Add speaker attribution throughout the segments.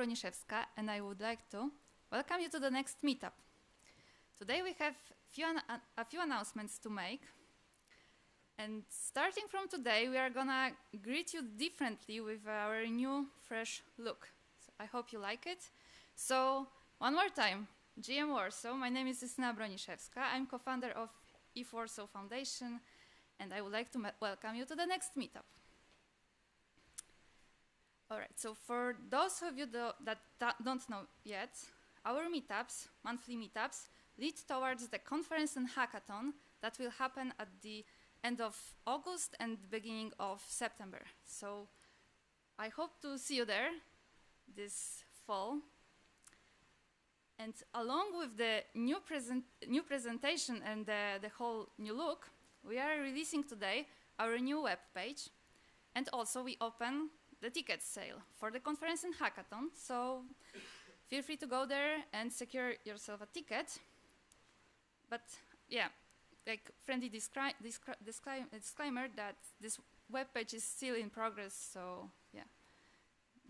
Speaker 1: Broniszewska, and I would like to welcome you to the next meetup. Today we have a few announcements to make. And starting from today, we are gonna greet you differently with our new, fresh look. So I hope you like it. So, one more time, GM Warsaw, my name is Justyna Broniszewska. I'm co-founder of ETHWarsaw Foundation, and I would like to welcome you to the next meetup. All right, so for those of you that don't know yet, our meetups, monthly meetups, lead towards the conference and hackathon that will happen at the end of August and beginning of September. So I hope to see you there this fall. And along with the new presentation and the whole new look, we are releasing today our new web page, and also we open the ticket sale for the conference and hackathon. So feel free to go there and secure yourself a ticket. But yeah, like friendly disclaimer that this web page is still in progress. So yeah,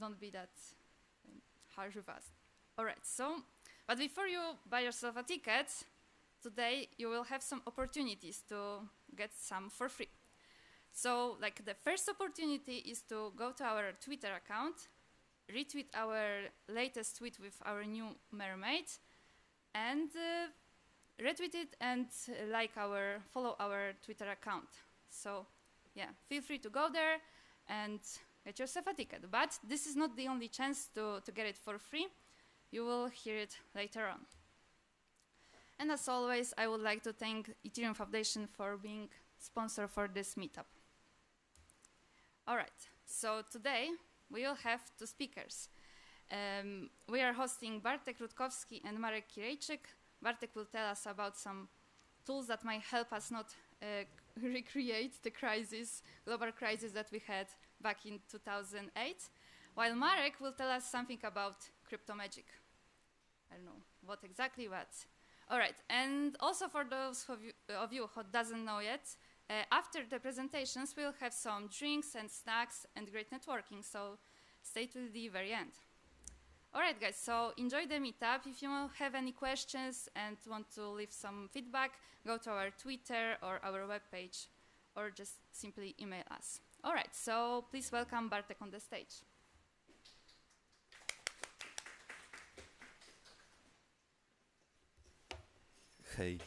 Speaker 1: don't be that harsh with us. All right, so, but before you buy yourself a ticket, today you will have some opportunities to get some for free. So, like, the first opportunity is to go to our Twitter account, retweet our latest tweet with our new mermaid, and retweet it and follow our Twitter account. So, yeah, feel free to go there and get yourself a ticket. But this is not the only chance to get it for free. You will hear it later on. And as always, I would like to thank Ethereum Foundation for being sponsor for this meetup. All right, so today we will have two speakers. We are hosting Bartek Rutkowski and Marek Kirejczyk. Bartek will tell us about some tools that might help us not recreate the global crisis that we had back in 2008, while Marek will tell us something about crypto magic. I don't know what exactly, but all right. And also for those of you who doesn't know yet, after the presentations, we'll have some drinks and snacks and great networking, so stay till the very end. All right, guys, so enjoy the meetup. If you have any questions and want to leave some feedback, go to our Twitter or our webpage, or just simply email us. All right, so please welcome Bartek on the stage.
Speaker 2: Hey.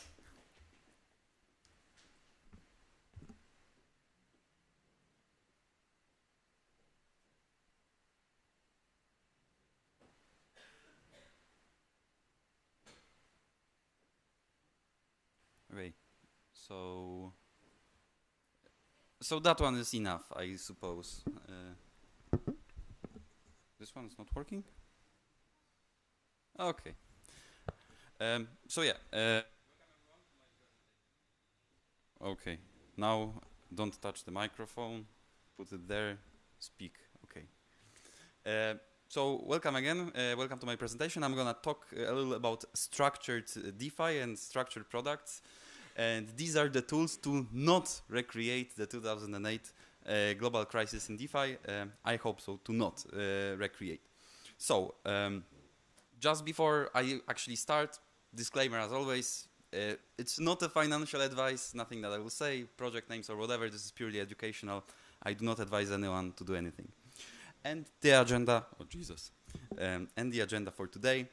Speaker 2: Okay, so that one is enough, I suppose. This one is not working? Okay. So yeah. Okay, now don't touch the microphone, put it there, speak, okay. So welcome again, welcome to my presentation. I'm gonna talk a little about structured DeFi and structured products. And these are the tools to not recreate the 2008 global crisis in DeFi. I hope so, to not recreate. So, just before I actually start, disclaimer as always, it's not a financial advice, nothing that I will say, project names or whatever, this is purely educational. I do not advise anyone to do anything. And the agenda, oh Jesus, and the agenda for today.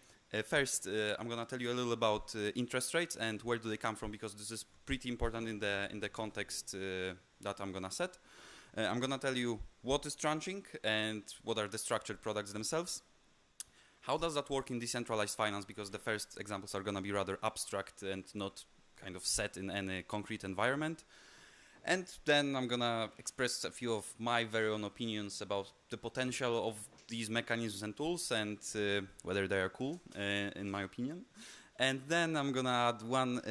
Speaker 2: First, I'm gonna tell you a little about interest rates and where do they come from, because this is pretty important in the context that I'm gonna set. I'm gonna tell you what is tranching and what are the structured products themselves. How does that work in decentralized finance, because the first examples are gonna be rather abstract and not kind of set in any concrete environment. And then I'm gonna express a few of my very own opinions about the potential of these mechanisms and tools and whether they are cool, in my opinion. And then I'm gonna add one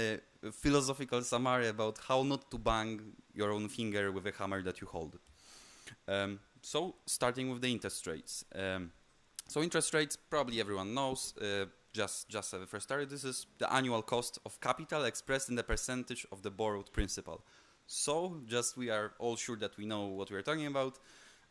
Speaker 2: philosophical summary about how not to bang your own finger with a hammer that you hold. So starting with the interest rates. So interest rates, probably everyone knows, just as a first start, this is the annual cost of capital expressed in the percentage of the borrowed principal. So just we are all sure that we know what we are talking about.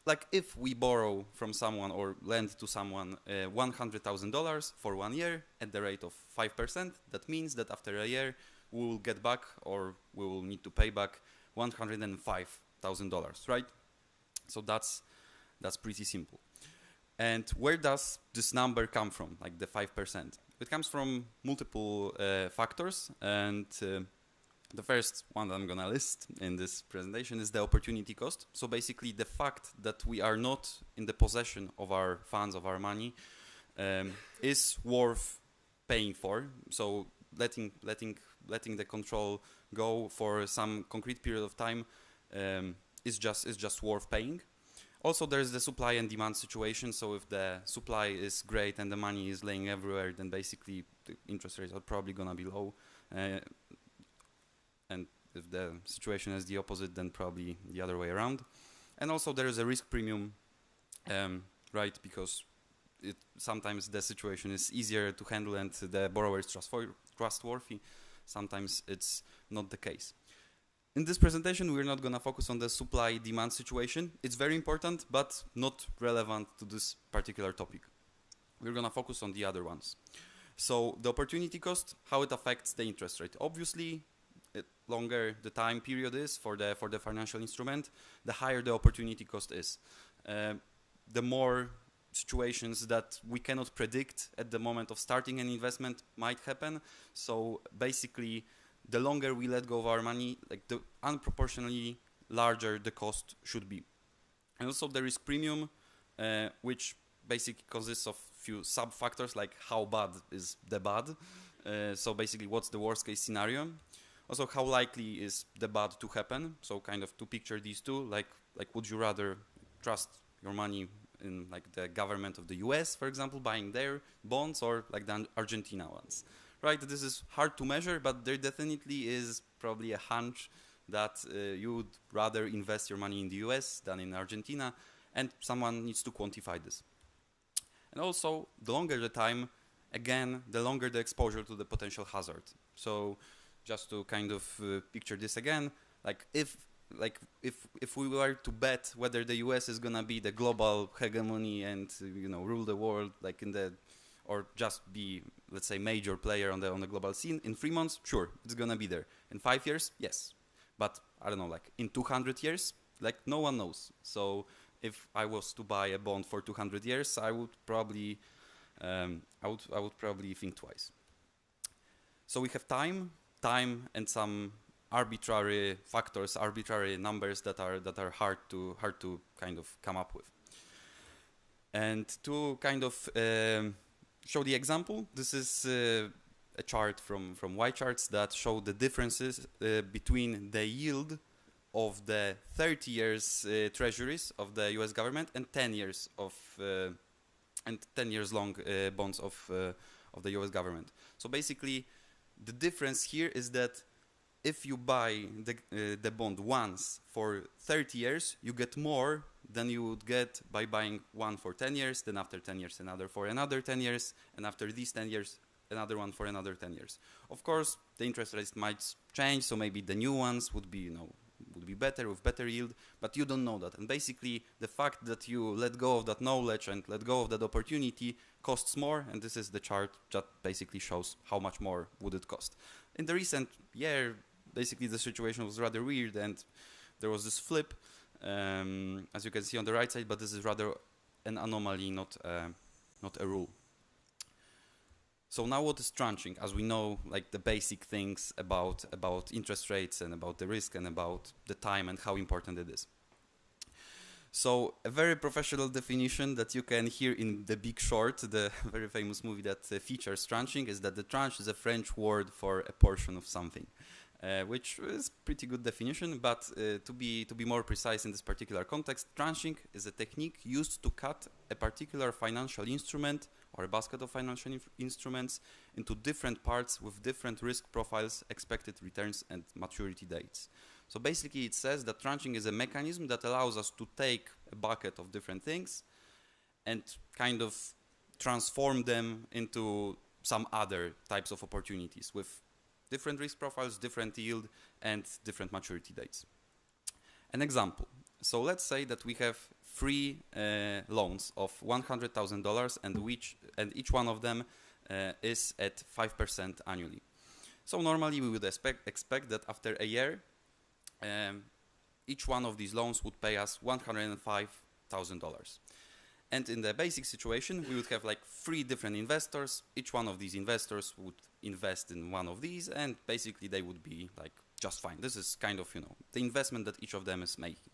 Speaker 2: like if we borrow from someone or lend to someone $100,000 for 1 year at the rate of 5%, that means that after a year we will get back, or we will need to pay back $105,000, right? So that's pretty simple. And where does this number come from, like the 5%? It comes from multiple factors, and the first one that I'm gonna list in this presentation is the opportunity cost. So basically the fact that we are not in the possession of our funds, of our money, is worth paying for. So letting the control go for some concrete period of time is just worth paying. Also, there's the supply and demand situation. So if the supply is great and the money is laying everywhere, then basically the interest rates are probably gonna be low. And if the situation is the opposite, then probably the other way around. And also there is a risk premium, right? Because sometimes the situation is easier to handle and the borrower is trustworthy. Sometimes it's not the case. In this presentation, we're not going to focus on the supply-demand situation. It's very important, but not relevant to this particular topic. We're going to focus on the other ones. So the opportunity cost, how it affects the interest rate. Obviously, longer the time period is for the financial instrument, the higher the opportunity cost is. The more situations that we cannot predict at the moment of starting an investment might happen. So basically, the longer we let go of our money, like the unproportionally larger the cost should be. And also the risk premium, which basically consists of few sub-factors, like how bad is the bad. So basically, what's the worst case scenario? Also, how likely is the bad to happen? So kind of to picture these two, like would you rather trust your money in like the government of the US, for example, buying their bonds, or like the Argentina ones, right? This is hard to measure, but there definitely is probably a hunch that you would rather invest your money in the US than in Argentina, and someone needs to quantify this. And also, the longer the time, again, the longer the exposure to the potential hazard. So just to kind of picture this again, like if we were to bet whether the US is gonna be the global hegemony and rule the world, like or just be, let's say, major player on the global scene in 3 months, sure, it's gonna be there. In 5 years, yes, but I don't know, like in 200 years, like no one knows. So if I was to buy a bond for 200 years, I would probably think twice. So we have time and some arbitrary factors, arbitrary numbers that are hard to kind of come up with. And to kind of show the example, this is a chart from Y-charts that show the differences between the yield of the 30 years treasuries of the US government and 10 years long bonds of the US government. So basically, the difference here is that if you buy the bond once for 30 years, you get more than you would get by buying one for 10 years, then after 10 years another for another 10 years, and after these 10 years another one for another 10 years. Of course, the interest rates might change, so maybe the new ones would be better with better yield, but you don't know that. And basically, the fact that you let go of that knowledge and let go of that opportunity costs more, and this is the chart that basically shows how much more would it cost. In the recent year, basically the situation was rather weird, and there was this flip, as you can see on the right side, but this is rather an anomaly, not a rule. So now what is tranching? As we know, like the basic things about interest rates and about the risk and about the time and how important it is. So a very professional definition that you can hear in The Big Short, the very famous movie that features tranching, is that the tranche is a French word for a portion of something. Which is pretty good definition, but to be more precise in this particular context, tranching is a technique used to cut a particular financial instrument or a basket of financial instruments into different parts with different risk profiles, expected returns, and maturity dates. So basically it says that tranching is a mechanism that allows us to take a bucket of different things and kind of transform them into some other types of opportunities with different risk profiles, different yield, and different maturity dates. An example. So let's say that we have free loans of $100,000, and each one of them is at 5% annually. So normally we would expect that after a year, each one of these loans would pay us $105,000. And in the basic situation, we would have like 3 different investors. Each one of these investors would invest in one of these, and basically they would be like just fine. This is kind of, the investment that each of them is making.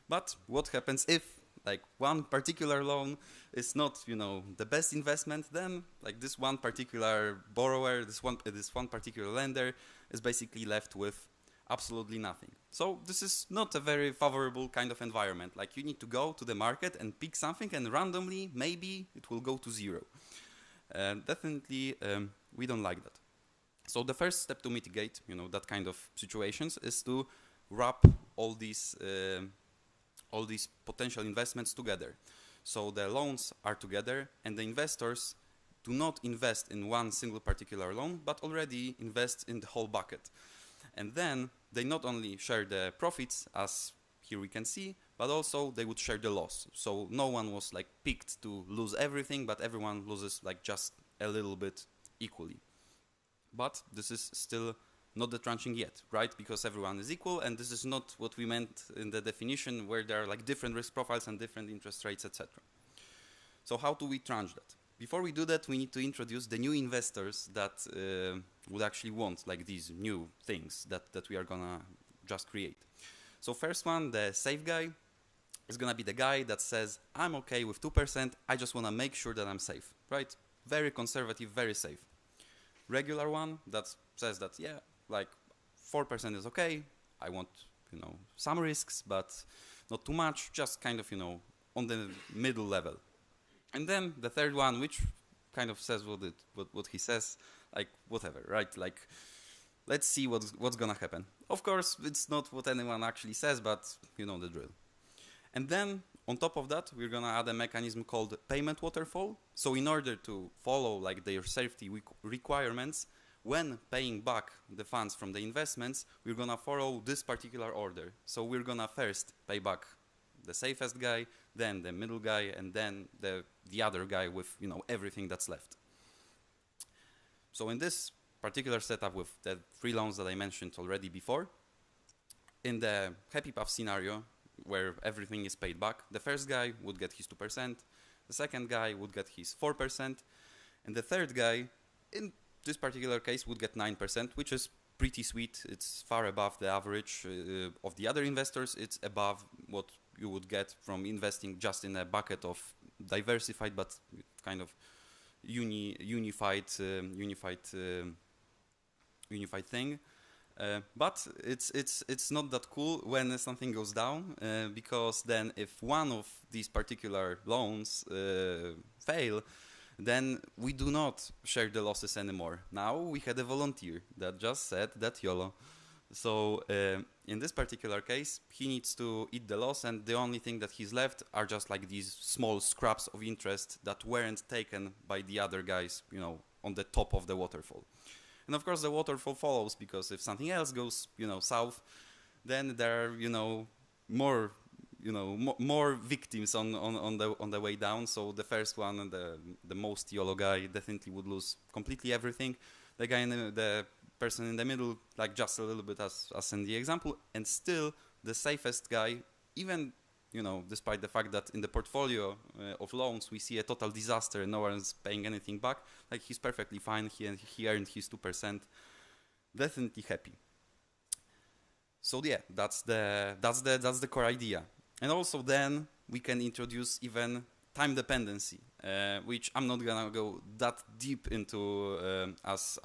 Speaker 2: But what happens if like one particular loan is not, the best investment? Then like this one particular borrower, this one particular lender is basically left with absolutely nothing. So this is not a very favorable kind of environment. Like you need to go to the market and pick something, and randomly maybe it will go to 0. Definitely we don't like that. So the first step to mitigate, that kind of situations is to wrap all these potential investments together. So the loans are together, and the investors do not invest in one single particular loan, but already invest in the whole bucket. And then they not only share the profits, as here we can see, but also they would share the loss. So no one was like picked to lose everything, but everyone loses like just a little bit equally. But this is still not the tranching yet, right? Because everyone is equal, and this is not what we meant in the definition, where there are like different risk profiles and different interest rates, etc. So how do we tranche that? Before we do that, we need to introduce the new investors that would actually want like these new things that we are gonna just create. So first one, the safe guy, is gonna be the guy that says, I'm okay with 2%, I just wanna make sure that I'm safe, right? Very conservative, very safe. Regular one that says that, yeah, like 4% is okay, I want, some risks, but not too much, just kind of, on the middle level. And then the third one, which kind of says what he says, like whatever, right? Like, let's see what's gonna happen. Of course, it's not what anyone actually says, but you know the drill. And then on top of that, we're gonna add a mechanism called payment waterfall. So in order to follow like their safety requirements, when paying back the funds from the investments, we're gonna follow this particular order. So we're gonna first pay back the safest guy, then the middle guy, and then the other guy with everything that's left. So in this particular setup with the 3 loans that I mentioned already before, in the happy path scenario where everything is paid back, the first guy would get his 2%, the second guy would get his 4%, and the third guy, in this particular case, would get 9%, which is pretty sweet. It's far above the average of the other investors. It's above what you would get from investing just in a bucket of diversified but kind of unified thing. But it's not that cool when something goes down, because then if one of these particular loans fail, then we do not share the losses anymore. Now we had a volunteer that just said that YOLO. So in this particular case, he needs to eat the loss, and the only thing that he's left are just like these small scraps of interest that weren't taken by the other guys, on the top of the waterfall. And of course the waterfall follows, because if something else goes, south, then there are, more victims on the way down. So the first one, the most YOLO guy, definitely would lose completely everything. The guy the person in the middle, like just a little bit as in the example, and still the safest guy, even despite the fact that in the portfolio of loans we see a total disaster and no one's paying anything back, like he's perfectly fine. He earned his 2%, definitely happy. So yeah, that's the core idea. And also then we can introduce even time dependency, which I'm not gonna go that deep into as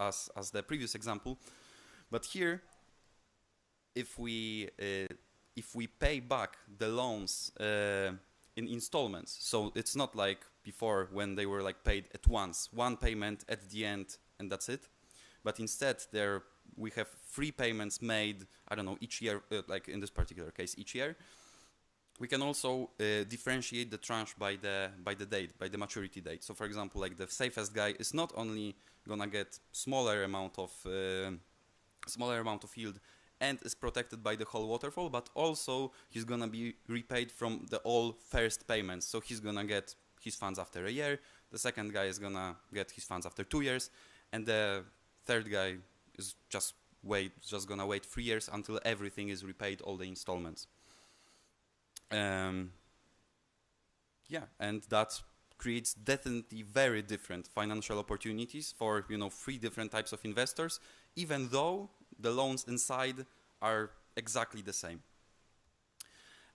Speaker 2: the previous example, but here, if we pay back the loans in installments, so it's not like before when they were like paid at once, one payment at the end and that's it, but instead we have 3 payments made, I don't know, each year, like in this particular case, each year. We can also differentiate the tranche by the date, by the maturity date. So for example, like the safest guy is not only gonna get smaller amount of yield and is protected by the whole waterfall, but also he's gonna be repaid from the all first payments. So he's gonna get his funds after a year, the second guy is gonna get his funds after 2 years, and the third guy is just gonna wait 3 years until everything is repaid, all the installments. Yeah, and that creates definitely very different financial opportunities for 3 different types of investors, even though the loans inside are exactly the same.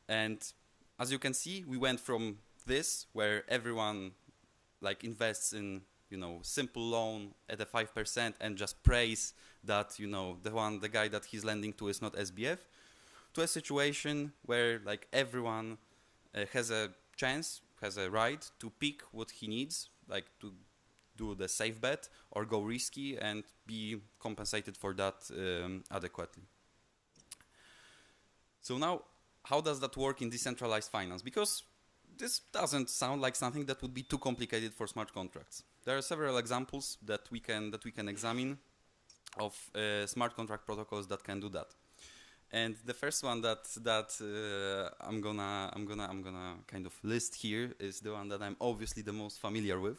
Speaker 2: And as you can see, we went from this, where everyone like invests in simple loan at a 5% and just prays that the guy that he's lending to is not SBF, to a situation where like everyone has a chance, has a right to pick what he needs, like to do the safe bet or go risky and be compensated for that adequately. So now, how does that work in decentralized finance? Because this doesn't sound like something that would be too complicated for smart contracts. There are several examples that we can examine of smart contract protocols that can do that. And the first one that I'm gonna kind of list here is the one that I'm obviously the most familiar with,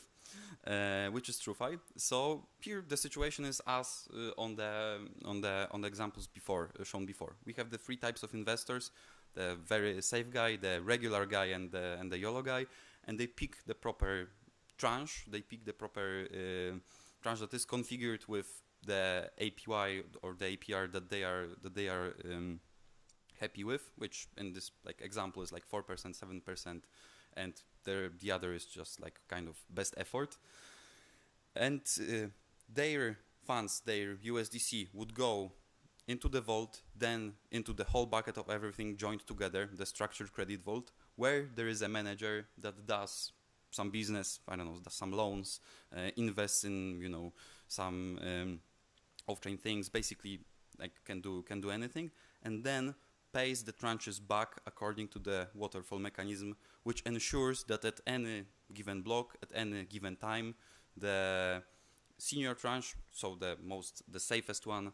Speaker 2: which is TrueFi. So here the situation is as on the examples before shown before. We have the 3 types of investors: the very safe guy, the regular guy, and the YOLO guy, and they pick the proper tranche. They pick the proper tranche that is configured with the APY or the APR that they are happy with, which in this like example is like 4%, 7%, and the other is just like kind of best effort. And their funds, their USDC, would go into the vault, then into the whole bucket of everything joined together, the structured credit vault, where there is a manager that does some business, I don't know, does some loans, invests in some off-chain things, basically like can do anything, and then pays the tranches back according to the waterfall mechanism, which ensures that at any given block, at any given time, the senior tranche, so the safest one,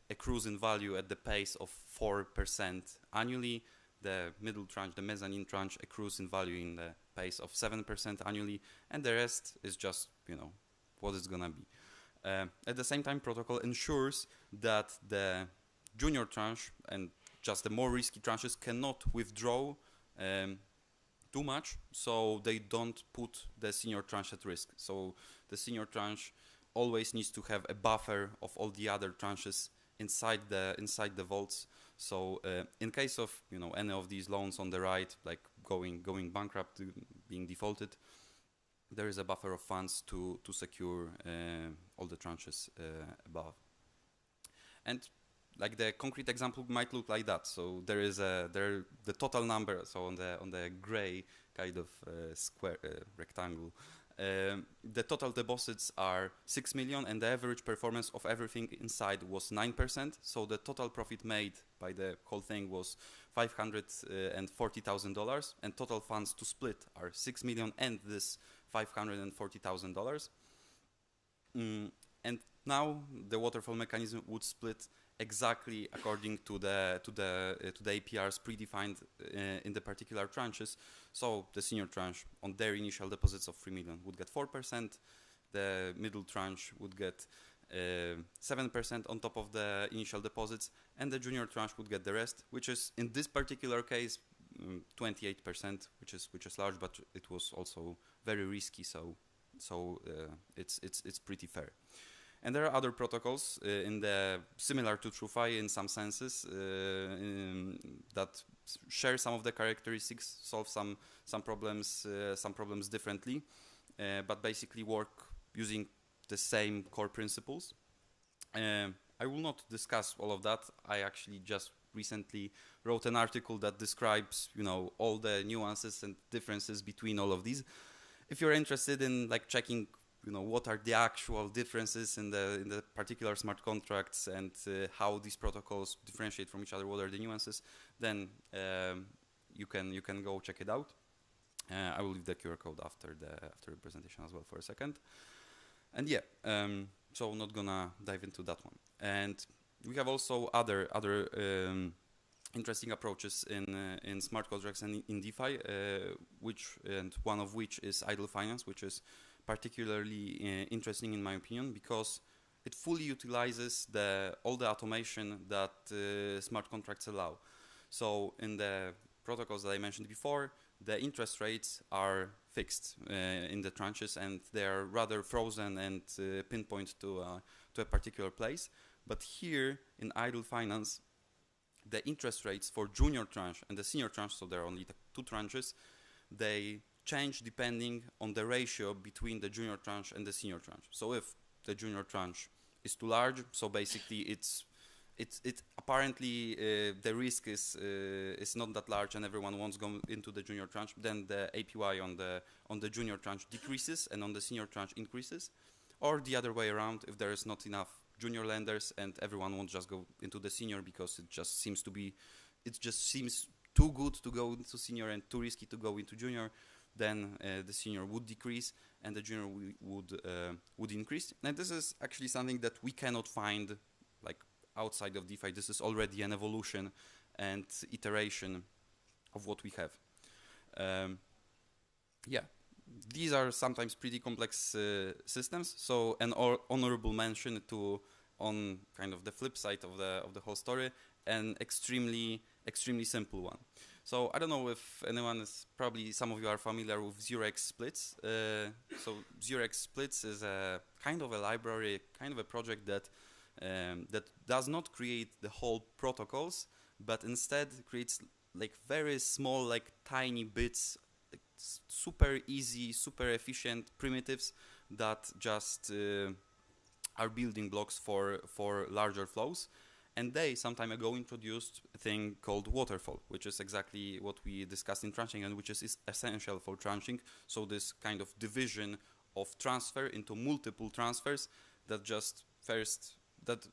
Speaker 2: accrues in value at the pace of 4% annually. The middle tranche, the mezzanine tranche, accrues in value in the pace of 7% annually, and the rest is just what it's gonna be. At the same time, protocol ensures that the junior tranche and just the more risky tranches cannot withdraw too much, so they don't put the senior tranche at risk. So the senior tranche always needs to have a buffer of all the other tranches inside the vaults. So in case of any of these loans on the right, like going bankrupt, being defaulted, there is a buffer of funds to secure all the tranches above. And like the concrete example might look like that. So there is the total number. So on the gray kind of square rectangle, the total deposits are 6 million, and the average performance of everything inside was 9%. So the total profit made by the whole thing was $540,000, and total funds to split are 6 million and this $540,000. And now the waterfall mechanism would split exactly according to the APRs predefined in the particular tranches. So the senior tranche on their initial deposits of 3 million would get 4%. The middle tranche would get 7% on top of the initial deposits, and the junior tranche would get the rest, which is in this particular case 28%, which is large, but it was also very risky. So it's pretty fair. And there are other protocols similar to TrueFi in some senses that share some of the characteristics, solve some problems differently, but basically work using the same core principles. I will not discuss all of that. I actually just recently wrote an article that describes all the nuances and differences between all of these. If you're interested in like checking what are the actual differences in the particular smart contracts and how these protocols differentiate from each other, what are the nuances, then you can go check it out. I will leave the QR code after the presentation as well for a second. And yeah, so I'm not gonna dive into that one. And we have also other interesting approaches in smart contracts and in DeFi, one of which is idle finance, which is particularly interesting in my opinion because it fully utilizes all the automation that smart contracts allow. So in the protocols that I mentioned before, the interest rates are fixed in the tranches, and they are rather frozen and pinpoint to a particular place. But here in idle finance, the interest rates for junior tranche and the senior tranche, so there are only the two tranches, they change depending on the ratio between the junior tranche and the senior tranche. So if the junior tranche is too large, so basically it's apparently the risk is not that large and everyone wants to go into the junior tranche, then the APY on the junior tranche decreases and on the senior tranche increases, or the other way around, if there is not enough junior lenders and everyone won't just go into the senior because it just seems too good to go into senior and too risky to go into junior, then the senior would decrease and the junior would increase. And this is actually something that we cannot find like outside of DeFi. This is already an evolution and iteration of what we have. Yeah, these are sometimes pretty complex systems. So an honorable mention on kind of the flip side of the whole story, an extremely simple one. So I don't know if anyone is, probably some of you are familiar with 0x splits. So 0x splits is a kind of a library, kind of a project that does not create the whole protocols, but instead creates like very small, like tiny bits, like super easy, super efficient primitives that just are building blocks for larger flows. And they some time ago introduced a thing called waterfall, which is exactly what we discussed in tranching and which is essential for tranching. So this kind of division of transfer into multiple transfers that just first that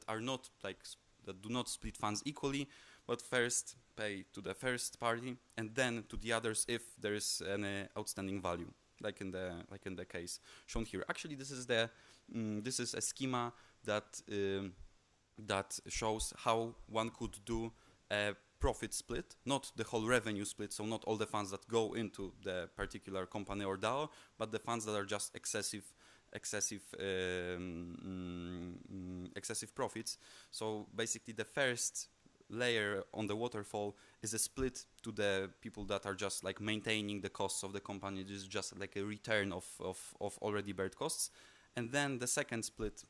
Speaker 2: are not like that do not split funds equally, but first pay to the first party and then to the others if there is an outstanding value, like in the case shown here. Actually, this is a schema that shows how one could do a profit split, not the whole revenue split, so not all the funds that go into the particular company or DAO, but the funds that are just excessive profits. So basically the first layer on the waterfall is a split to the people that are just like maintaining the costs of the company. This is just like a return of already beared costs. And then the second split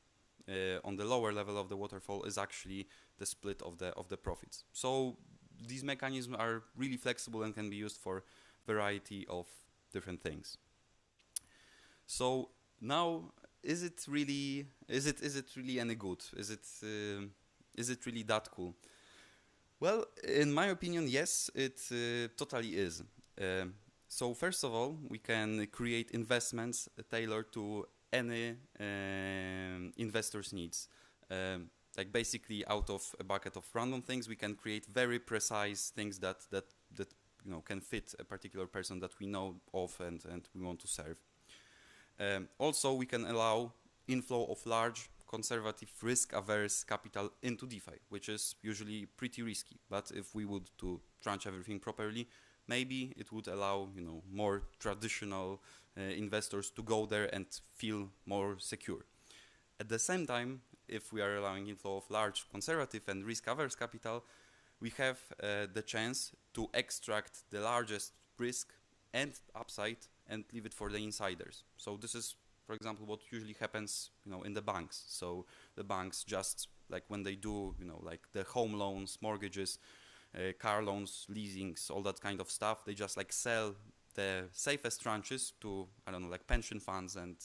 Speaker 2: on the lower level of the waterfall is actually the split of the profits. So these mechanisms are really flexible and can be used for a variety of different things. So now, is it really any good? Is it really that cool? Well, in my opinion, yes, it totally is. So first of all, we can create investments tailored to any investor's needs. Like basically out of a bucket of random things, we can create very precise things that can fit a particular person that we know of and we want to serve. Also, we can allow inflow of large, conservative, risk-averse capital into DeFi, which is usually pretty risky. But if we would to tranche everything properly, maybe it would allow more traditional investors to go there and feel more secure. At the same time, if we are allowing inflow of large, conservative, and risk-averse capital, we have the chance to extract the largest risk and upside and leave it for the insiders. So this is, for example, what usually happens, in the banks. So the banks just like when they do, like the home loans, mortgages, car loans, leasings, all that kind of stuff, they just like sell the safest tranches to, I don't know, like pension funds and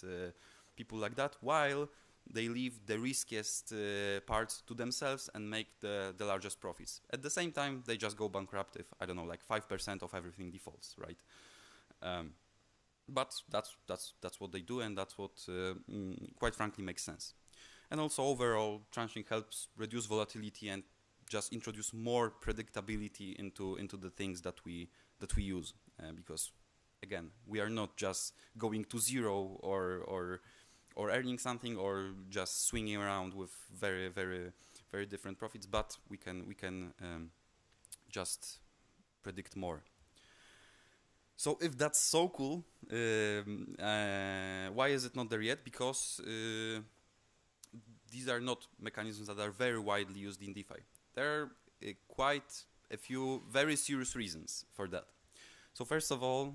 Speaker 2: people like that, while they leave the riskiest parts to themselves and make the largest profits. At the same time, they just go bankrupt if, I don't know, like 5% of everything defaults, right? But that's what they do, and that's what quite frankly makes sense. And also overall, tranching helps reduce volatility and just introduce more predictability into the things that we use, because again, we are not just going to zero or earning something or just swinging around with very, very, very different profits, but we can just predict more. So if that's so cool, why is it not there yet? Because these are not mechanisms that are very widely used in DeFi. There are quite a few very serious reasons for that. So first of all,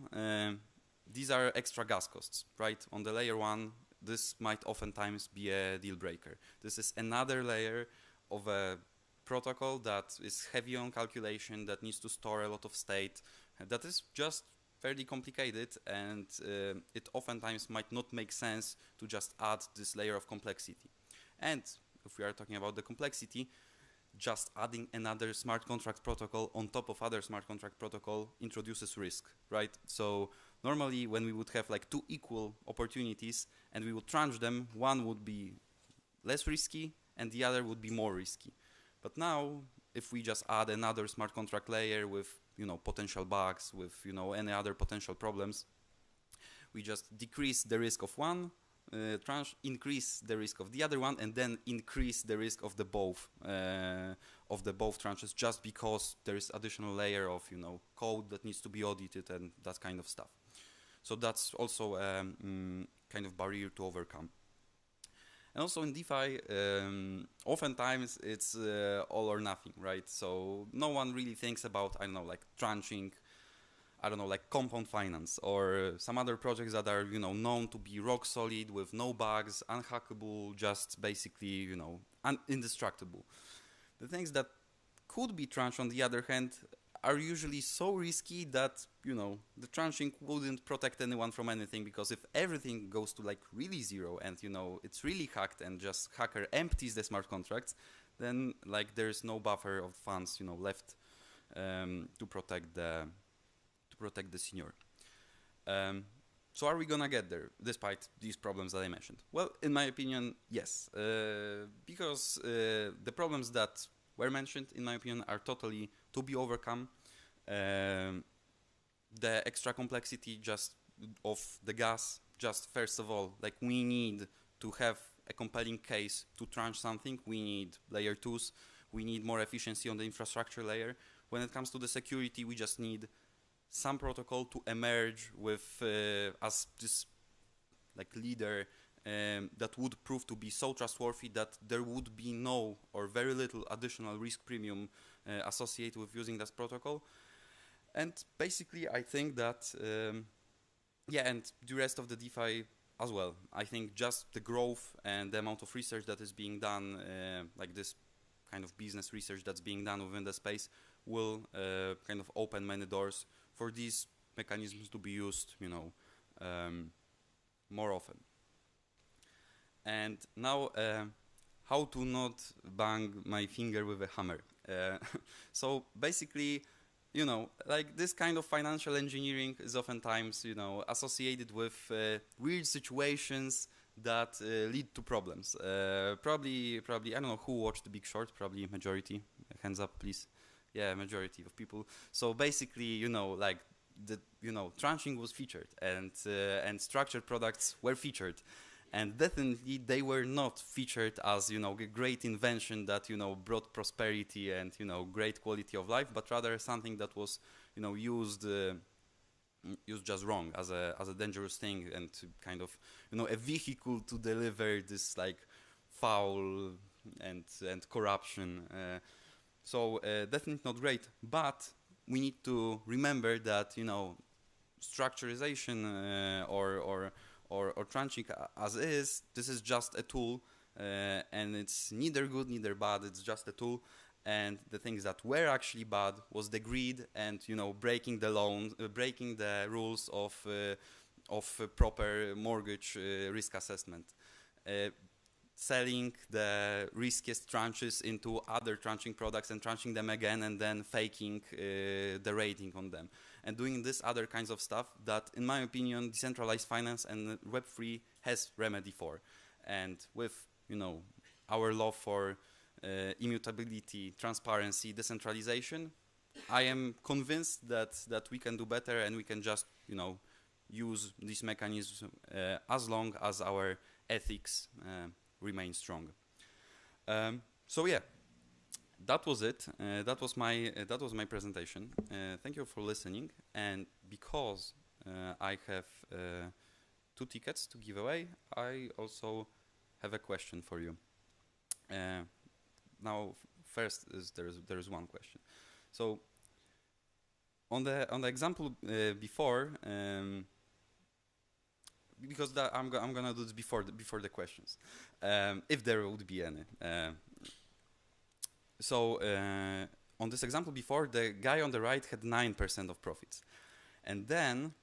Speaker 2: these are extra gas costs, right? On the layer 1, this might oftentimes be a deal breaker. This is another layer of a protocol that is heavy on calculation, that needs to store a lot of state, that is just fairly complicated, and it oftentimes might not make sense to just add this layer of complexity. And if we are talking about the complexity, just adding another smart contract protocol on top of other smart contract protocol introduces risk, right? So normally when we would have like two equal opportunities and we would tranche them, one would be less risky and the other would be more risky. But now if we just add another smart contract layer with, you know, potential bugs, with, you know, any other potential problems, we just decrease the risk of one tranche, increase the risk of the other one, and then increase the risk of the both tranches, just because there is additional layer of, you know, code that needs to be audited and that kind of stuff. So that's also kind of barrier to overcome. And also in DeFi, oftentimes it's all or nothing, right? So no one really thinks about, I don't know, like tranching, I don't know, like compound finance or some other projects that are, you know, known to be rock solid with no bugs, unhackable, just basically, you know, indestructible. The things that could be tranched, on the other hand, are usually so risky that, you know, the tranching wouldn't protect anyone from anything, because if everything goes to like really zero and, you know, it's really hacked and just hacker empties the smart contracts, then like there's no buffer of funds, you know, left to protect the senior. So are we gonna get there despite these problems that I mentioned? Well, in my opinion, yes, because the problems that were mentioned, in my opinion, are totally to be overcome. The extra complexity just of the gas, just first of all, like we need to have a compelling case to tranche something. We need layer 2s. We need more efficiency on the infrastructure layer. When it comes to the security, we just need some protocol to emerge with as this like leader that would prove to be so trustworthy that there would be no or very little additional risk premium associated with using this protocol. And basically I think that yeah, and the rest of the DeFi as well. I think just the growth and the amount of research that is being done, like this kind of business research that's being done within the space, will kind of open many doors for these mechanisms to be used, you know, more often. And now, how to not bang my finger with a hammer. So basically, you know, like this kind of financial engineering is oftentimes, you know, associated with weird situations that lead to problems. Probably, I don't know who watched The Big Short. Probably majority. Hands up, please. Yeah, majority of people. So basically, you know, like tranching was featured, and structured products were featured, and definitely they were not featured as, you know, a great invention that, you know, brought prosperity and, you know, great quality of life, but rather something that was, you know, used just wrong as a dangerous thing, and kind of, you know, a vehicle to deliver this like foul and corruption. So definitely not great, but we need to remember that, you know, structurization or tranching as is, this is just a tool, and it's neither good neither bad. It's just a tool, and the things that were actually bad was the greed and, you know, breaking the loan, breaking the rules of proper mortgage risk assessment. Selling the riskiest tranches into other tranching products and tranching them again, and then faking the rating on them, and doing this other kinds of stuff that, in my opinion, decentralized finance and Web3 has remedy for. And with, you know, our love for immutability, transparency, decentralization, I am convinced that we can do better, and we can just, you know, use these mechanisms as long as our ethics remain strong. So yeah, that was it. That was my presentation. Thank you for listening. And because I have 2 tickets to give away, I also have a question for you. Now, first is there's one question. So on the example before, because I'm gonna do this before the questions, if there would be any. So on this example before, the guy on the right had 9% of profits, and then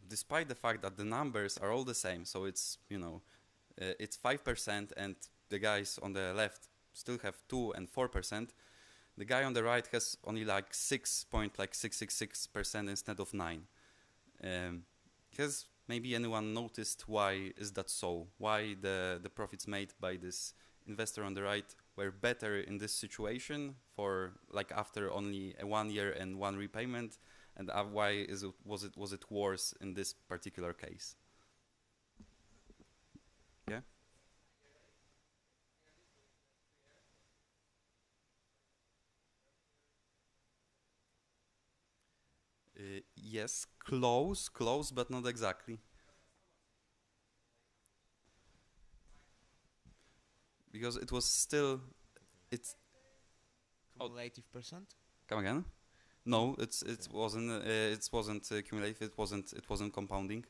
Speaker 2: despite the fact that the numbers are all the same, so it's it's 5%, and the guys on the left still have 2 and 4%. The guy on the right has only like 6.666% instead of 9. Has maybe anyone noticed why is that so? Why the profits made by this investor on the right were better in this situation for like after only 1 year and 1 repayment, and why was it worse in this particular case? Yeah. Yes, close, but not exactly. Because it was still, it's, oh,
Speaker 3: Cumulative percent?
Speaker 2: come again? No, it
Speaker 3: Okay.
Speaker 2: wasn't cumulative. It wasn't compounding.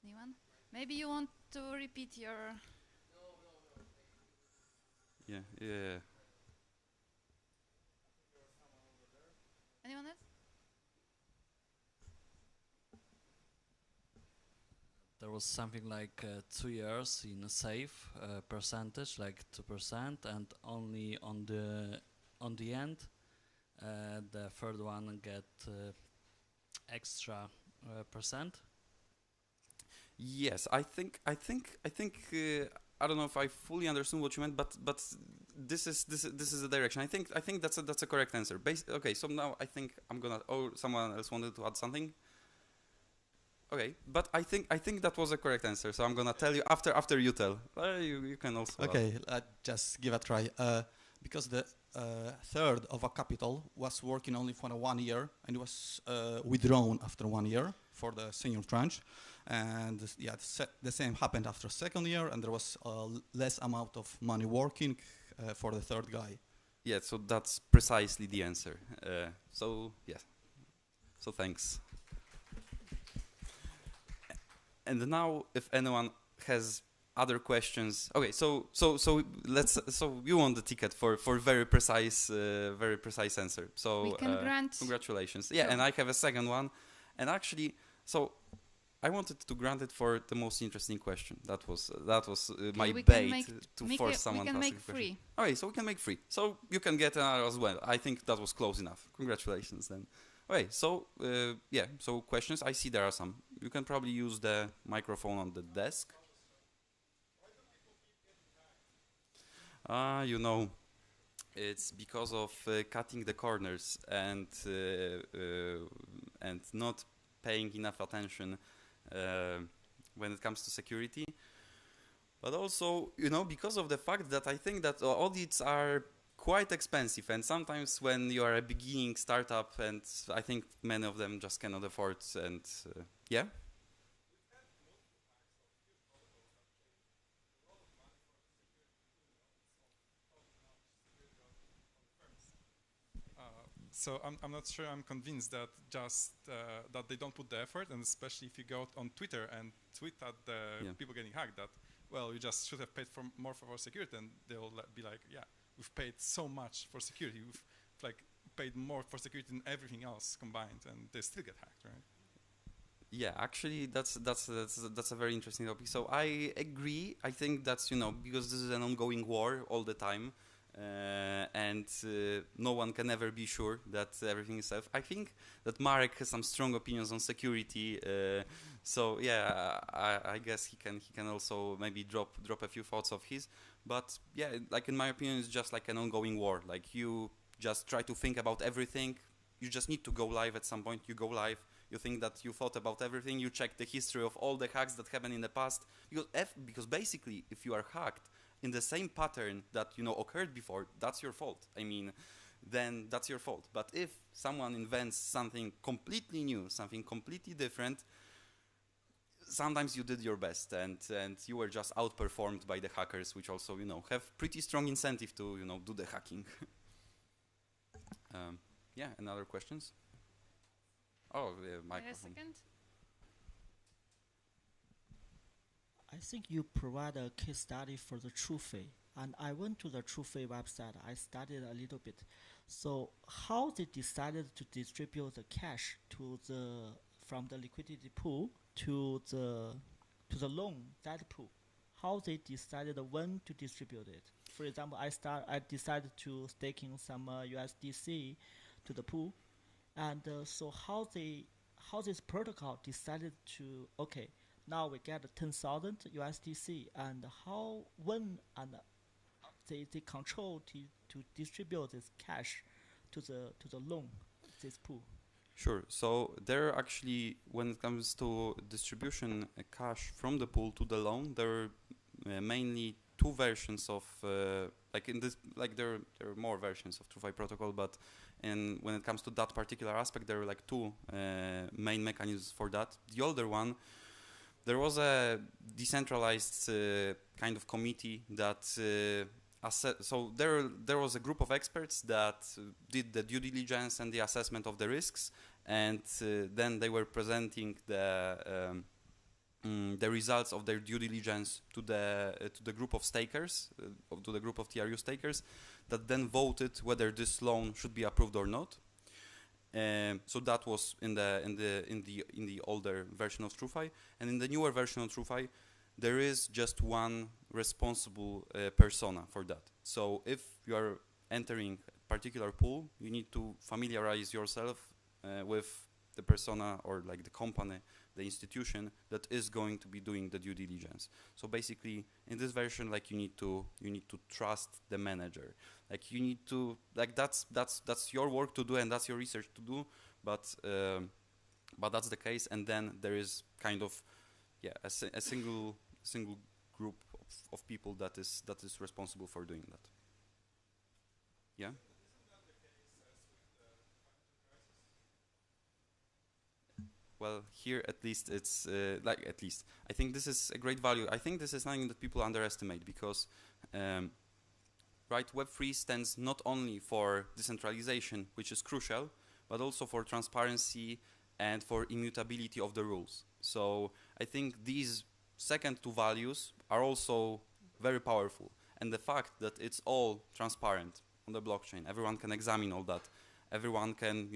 Speaker 1: Anyone? Maybe you want to repeat your.
Speaker 2: Yeah, yeah.
Speaker 1: Anyone else?
Speaker 4: There was something like 2 years in a safe percentage, like 2%, and only on the end, the third one get extra percent.
Speaker 2: Yes, I don't know if I fully understood what you meant, but this is the direction. I think that's a correct answer. Okay, so now I think I'm gonna. Oh, someone else wanted to add something. Okay, but I think that was a correct answer. So I'm gonna tell you after you tell. You can also.
Speaker 5: Okay, just give a try. Because the third of a capital was working only for 1 year and it was withdrawn after 1 year for the senior tranche. And yeah, the same happened after 2nd year, and there was less amount of money working for the third guy.
Speaker 2: Yeah, so that's precisely the answer. So yeah, so thanks. And now, if anyone has other questions, okay. So let's. So you won the ticket for very precise answer. So
Speaker 1: We can grant.
Speaker 2: congratulations. Yeah,
Speaker 1: Sure.
Speaker 2: and I have a second one, and actually, so I wanted to grant it for the most interesting question. That was my
Speaker 1: we can
Speaker 2: bait
Speaker 1: make-
Speaker 2: to
Speaker 1: make
Speaker 2: force
Speaker 1: it-
Speaker 2: someone
Speaker 1: we
Speaker 2: to
Speaker 1: can
Speaker 2: ask
Speaker 1: make
Speaker 2: a question.
Speaker 1: free.
Speaker 2: Okay, so we can make free. So you can get another as well. I think that was close enough. Congratulations then. Okay, so yeah, so questions. I see there are some. You can probably use the microphone on the desk. It's because of cutting the corners and not paying enough attention when it comes to security. But also, because of the fact that I think that audits are quite expensive, and sometimes when you are a beginning startup, and I think many of them just cannot afford, and yeah.
Speaker 6: So I'm not sure I'm convinced that just that they don't put the effort, and especially if you go on Twitter and tweet at the people getting hacked that, well, you just should have paid more for security, and they'll be like, yeah, we've paid so much for security, we've like paid more for security than everything else combined, and they still get hacked, right?
Speaker 2: Yeah, actually, that's a very interesting topic. So I agree. I think that's because this is an ongoing war all the time. And no one can ever be sure that everything is safe. I think that Marek has some strong opinions on security, so yeah, I guess he can also maybe drop a few thoughts of his. But yeah, like in my opinion, it's just like an ongoing war. Like you just try to think about everything. You just need to go live at some point. You go live. You think that you thought about everything. You check the history of all the hacks that happened in the past, because basically, if you are hacked in the same pattern that occurred before, that's your fault. I mean, then that's your fault. But if someone invents something completely new, something completely different, sometimes you did your best, and you were just outperformed by the hackers, which also have pretty strong incentive to do the hacking. Yeah, and other questions? Oh, microphone.
Speaker 1: A second.
Speaker 3: I think you provide a case study for the TrueFi, and I went to the TrueFi website. I studied a little bit. So how they decided to distribute the cash from the liquidity pool to the loan, that pool? How they decided when to distribute it? For example, I decided to stake in some USDC to the pool, and so how this protocol decided to, okay, now we get 10,000 USDC, and when they control to distribute this cash to the loan, this pool.
Speaker 2: Sure. So there are actually, when it comes to distribution cash from the pool to the loan, there are mainly two versions of there are more versions of TrueFi protocol, but when it comes to that particular aspect, there are like two main mechanisms for that. The older one, there was a decentralized kind of committee that so there was a group of experts that did the due diligence and the assessment of the risks, and then they were presenting the results of their due diligence to the group of stakers, to the group of TRU stakers, that then voted whether this loan should be approved or not. So that was in the older version of TrueFi, and in the newer version of TrueFi, there is just one responsible persona for that. So if you are entering a particular pool, you need to familiarize yourself with the persona, or like the company, the institution that is going to be doing the due diligence. So basically, in this version, like you need to trust the manager. Like you need to, like that's your work to do, and that's your research to do. But that's the case, and then there is kind of a single group of people that is responsible for doing that. Yeah. Well, here at least it's I think this is a great value. I think this is something that people underestimate, because right, Web3 stands not only for decentralization, which is crucial, but also for transparency and for immutability of the rules. So I think these second two values are also very powerful, and the fact that it's all transparent on the blockchain, everyone can examine all that, everyone can,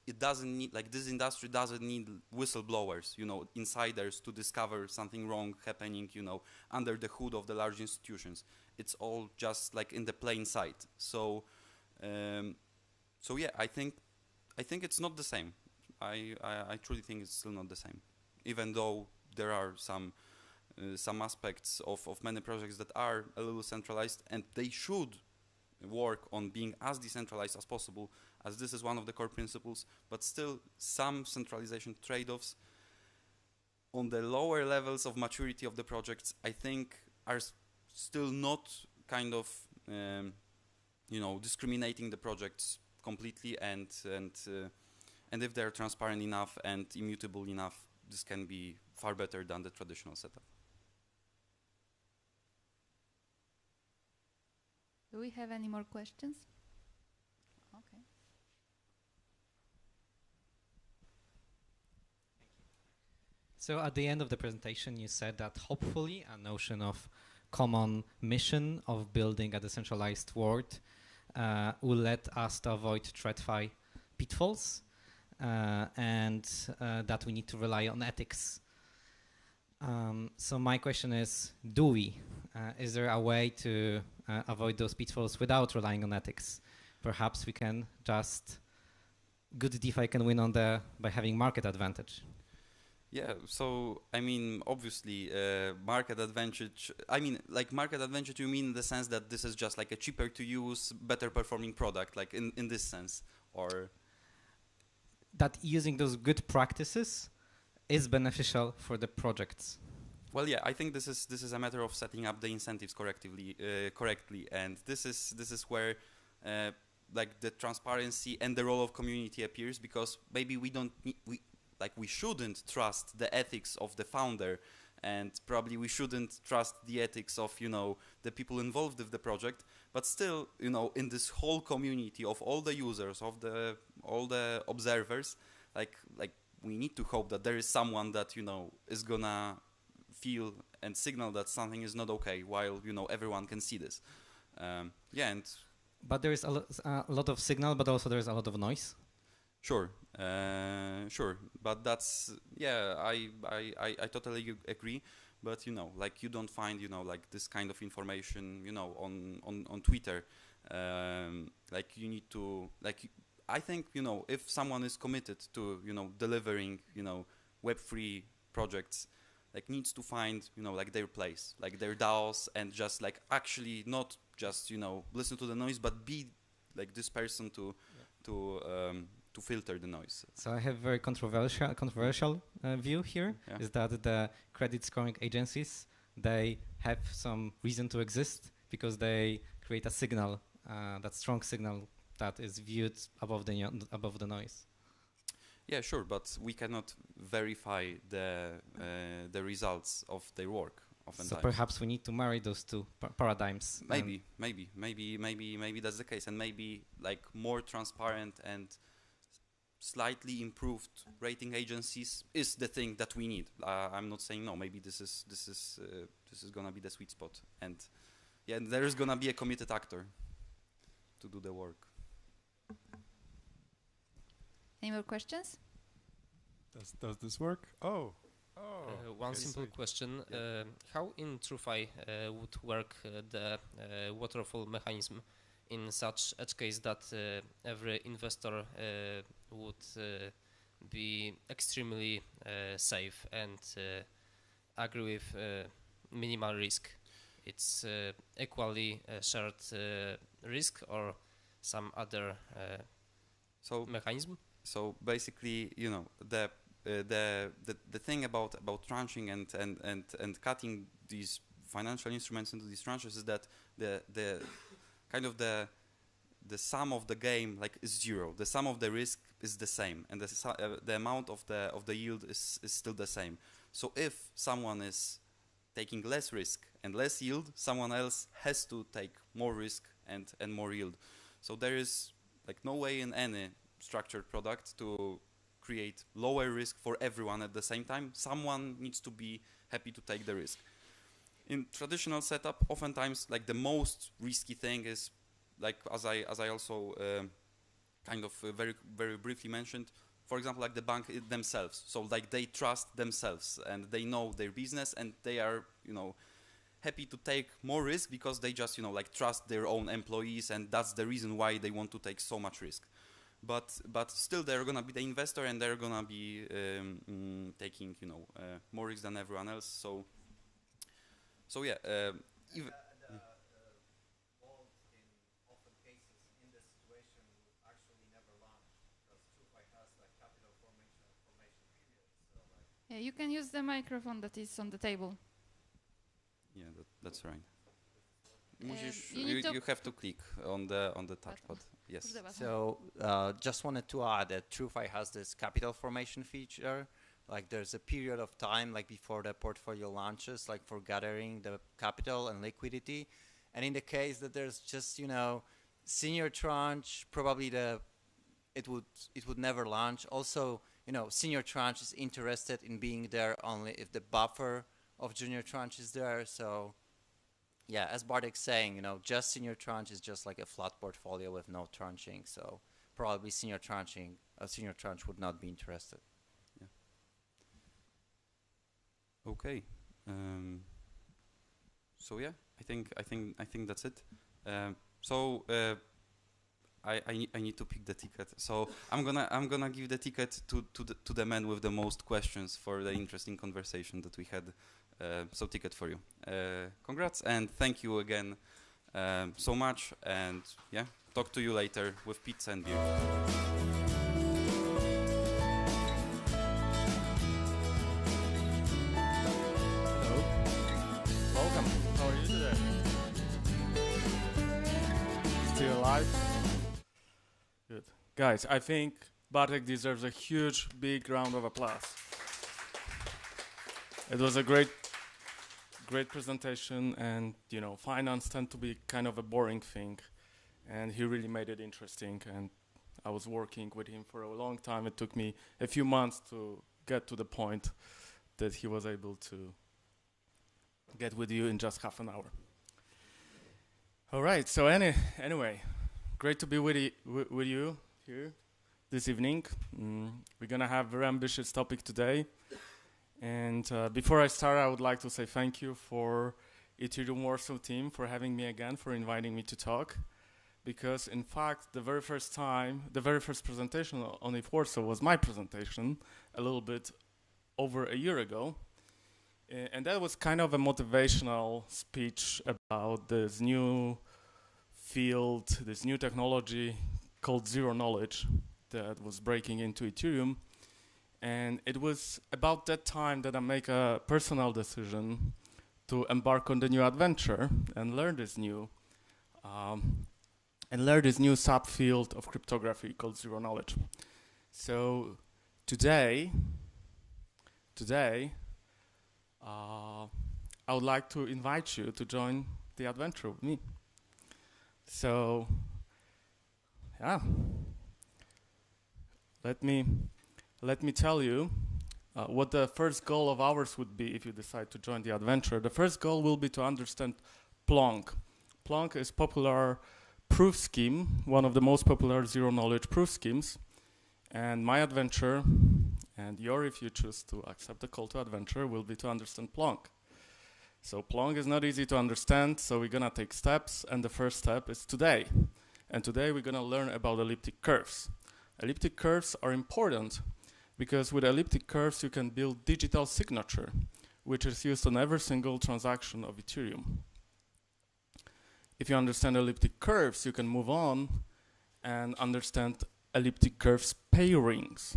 Speaker 2: it doesn't need, like this industry doesn't need whistleblowers, insiders to discover something wrong happening, under the hood of the large institutions. It's all just like in the plain sight. So yeah, I think it's not the same. I truly think it's still not the same, even though there are some aspects of many projects that are a little centralized, and they should work on being as decentralized as possible, as this is one of the core principles. But still, some centralization trade-offs on the lower levels of maturity of the projects, I think, are still not kind of discriminating the projects completely, and if they're transparent enough and immutable enough, this can be far better than the traditional setup.
Speaker 1: Do we have any more questions? Okay.
Speaker 7: So at the end of the presentation, you said that hopefully a notion of common mission of building a decentralized world will let us to avoid TradFi pitfalls, and that we need to rely on ethics. So my question is, do we? Is there a way to avoid those pitfalls without relying on ethics? Perhaps we can just, good DeFi can win by having market advantage.
Speaker 2: Yeah, so I mean, obviously, market advantage. I mean, like market advantage, you mean in the sense that this is just like a cheaper to use, better performing product, like in this sense, or?
Speaker 7: that using those good practices is beneficial for the projects?
Speaker 2: Well, yeah, I think this is a matter of setting up the incentives correctly, and this is where like the transparency and the role of community appears, because maybe we shouldn't trust the ethics of the founder, and probably we shouldn't trust the ethics of the people involved with the project, but still in this whole community of all the users, of all the observers, like we need to hope that there is someone that is gonna feel and signal that something is not okay, while everyone can see this.
Speaker 7: But there is a lot of signal, but also there is a lot of noise.
Speaker 2: Sure, but that's I totally agree. But like you don't find like this kind of information on Twitter. Like you need to I think if someone is committed to delivering Web3 projects, like needs to find like their place, like their DAOs, and just like actually not just listen to the noise, but be like this person to filter the noise.
Speaker 7: So I have very controversial view here.
Speaker 2: Yeah.
Speaker 7: Is that the credit scoring agencies, they have some reason to exist because they create a signal, that strong signal that is viewed above the noise.
Speaker 2: Yeah, sure, but we cannot verify the results of their work.
Speaker 7: So perhaps we need to marry those two paradigms.
Speaker 2: Maybe that's the case, and maybe like more transparent and slightly improved rating agencies is the thing that we need. I'm not saying no. Maybe this is gonna be the sweet spot, and yeah, there is gonna be a committed actor to do the work.
Speaker 1: Any more questions?
Speaker 6: Does this work?
Speaker 8: One
Speaker 6: okay,
Speaker 8: simple
Speaker 6: sweet.
Speaker 8: question.
Speaker 2: Yeah.
Speaker 8: How in TrueFi would work the waterfall mechanism in such edge case that every investor would be extremely safe and agree with minimal risk? It's equally shared risk or some other mechanism?
Speaker 2: So basically, the thing about tranching and cutting these financial instruments into these tranches is that the kind of the sum of the game is zero. The sum of the risk is the same, and the amount of the yield is still the same. So if someone is taking less risk and less yield, someone else has to take more risk and more yield. So there is no way in any structured product to create lower risk for everyone at the same time. Someone needs to be happy to take the risk. In traditional setup, oftentimes the most risky thing is as I also kind of very very briefly mentioned, for example, the bank themselves. So they trust themselves and they know their business, and they are happy to take more risk because they just trust their own employees, and that's the reason why they want to take so much risk. But still they're gonna be the investor, and they're gonna be taking more risk than everyone else. So yeah.
Speaker 1: Yeah, you can use the microphone that is on the table.
Speaker 2: Yeah, that's right.
Speaker 1: You
Speaker 2: You have to click on the touchpad. Yes.
Speaker 9: So just wanted to add that TrueFi has this capital formation feature. There's a period of time before the portfolio launches, for gathering the capital and liquidity. And in the case that there's just senior tranche, probably it would never launch. Also, senior tranche is interested in being there only if the buffer of junior tranche is there. So yeah, as Bartek's saying, just senior tranche is just a flat portfolio with no tranching. So probably senior tranche would not be interested.
Speaker 2: Yeah. Okay. So yeah, I think that's it. I need to pick the ticket. So I'm gonna give the ticket to the man with the most questions for the interesting conversation that we had. So ticket for you. Congrats, and thank you again so much. And yeah, talk to you later with pizza and beer.
Speaker 10: live? Good. Guys, I think Bartek deserves a huge, big round of applause. It was a great presentation, and you know, finance tend to be kind of a boring thing, and he really made it interesting, and I was working with him for a long time. It took me a few months to get to the point that he was able to get with you in just half an hour. All right, so anyway, great to be with you here this evening. We're gonna have a very ambitious topic today. And before I start, I would like to say thank you for ETHWarsaw team for having me again, for inviting me to talk. Because in fact, the very first presentation on ETHWarsaw was my presentation a little bit over a year ago. And that was kind of a motivational speech about this new field, this new technology called zero knowledge that was breaking into Ethereum. And it was about that time that I make a personal decision to embark on the new adventure and learn this new subfield of cryptography called zero knowledge. So today, I would like to invite you to join the adventure with me. So, yeah, let me tell you what the first goal of ours would be if you decide to join the adventure. The first goal will be to understand Plonk. Plonk is popular proof scheme, one of the most popular zero-knowledge proof schemes. And my adventure, and your, if you choose to accept the call to adventure, will be to understand Plonk. So Plonk is not easy to understand, so we're gonna take steps, and the first step is today. And today we're gonna learn about elliptic curves. Elliptic curves are important because with elliptic curves you can build digital signature, which is used on every single transaction of Ethereum. If you understand elliptic curves, you can move on and understand elliptic curves pairings,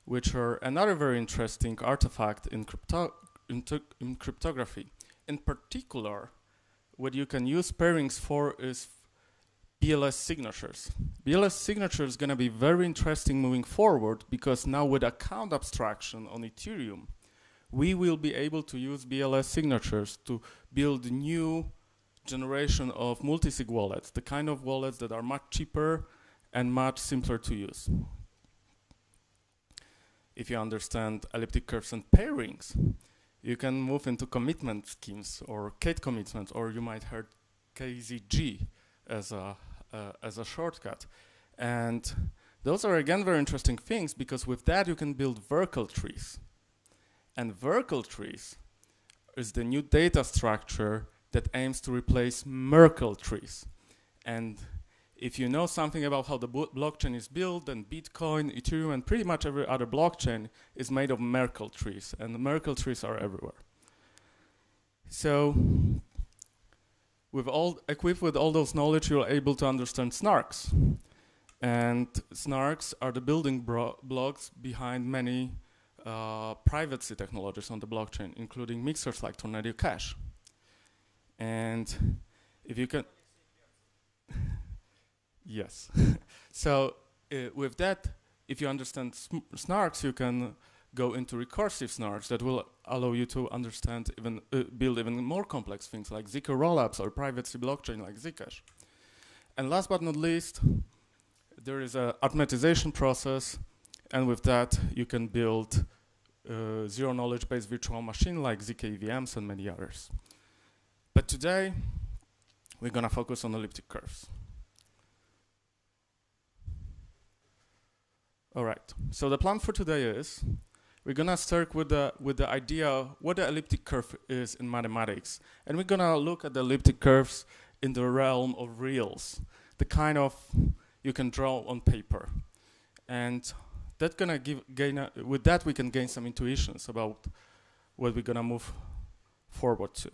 Speaker 10: which are another very interesting artifact in cryptography. In particular, what you can use pairings for is BLS signatures. BLS signature is going to be very interesting moving forward because now with account abstraction on Ethereum, we will be able to use BLS signatures to build new generation of multisig wallets, the kind of wallets that are much cheaper and much simpler to use. If you understand elliptic curves and pairings, you can move into commitment schemes or Kate commitment, or you might heard KZG as a shortcut. And those are again very interesting things because with that you can build Verkle trees. And Verkle trees is the new data structure that aims to replace Merkle trees. And if you know something about how the blockchain is built, then Bitcoin, Ethereum, and pretty much every other blockchain is made of Merkle trees, and the Merkle trees are everywhere. So, equipped with all those knowledge, you're able to understand snarks. And snarks are the building blocks behind many privacy technologies on the blockchain, including mixers like Tornado Cash. And if you can... Yes. So with that, if you understand snarks, you can go into recursive snarks that will allow you to understand build even more complex things like ZK rollups or privacy blockchain like Zcash. And last but not least, there is a automatization process, and with that you can build zero knowledge based virtual machine like ZK EVMs and many others. But today we're gonna focus on elliptic curves. All right, so the plan for today is we're gonna start with the idea what the elliptic curve is in mathematics, and we're gonna look at the elliptic curves in the realm of reals, the kind of you can draw on paper, and that's gonna with that we can gain some intuitions about what we're gonna move forward to.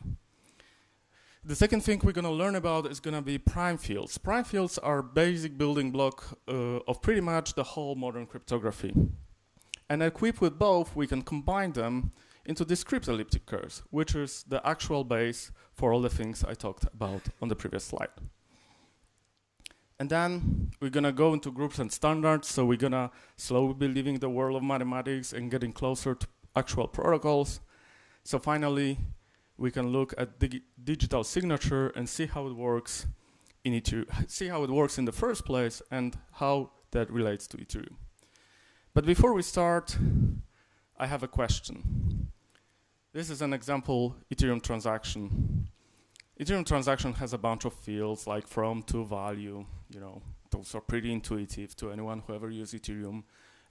Speaker 10: The second thing we're going to learn about is going to be prime fields. Prime fields are basic building block of pretty much the whole modern cryptography. And equipped with both, we can combine them into discrete elliptic curves, which is the actual base for all the things I talked about on the previous slide. And then we're gonna go into groups and standards. So we're gonna slowly be leaving the world of mathematics and getting closer to actual protocols. So finally, we can look at digital signature and see how it works in Ethereum, see how it works in the first place and how that relates to Ethereum. But before we start, I have a question. This is an example Ethereum transaction. Ethereum transaction has a bunch of fields like from, to, value. You know, those are pretty intuitive to anyone who ever used Ethereum.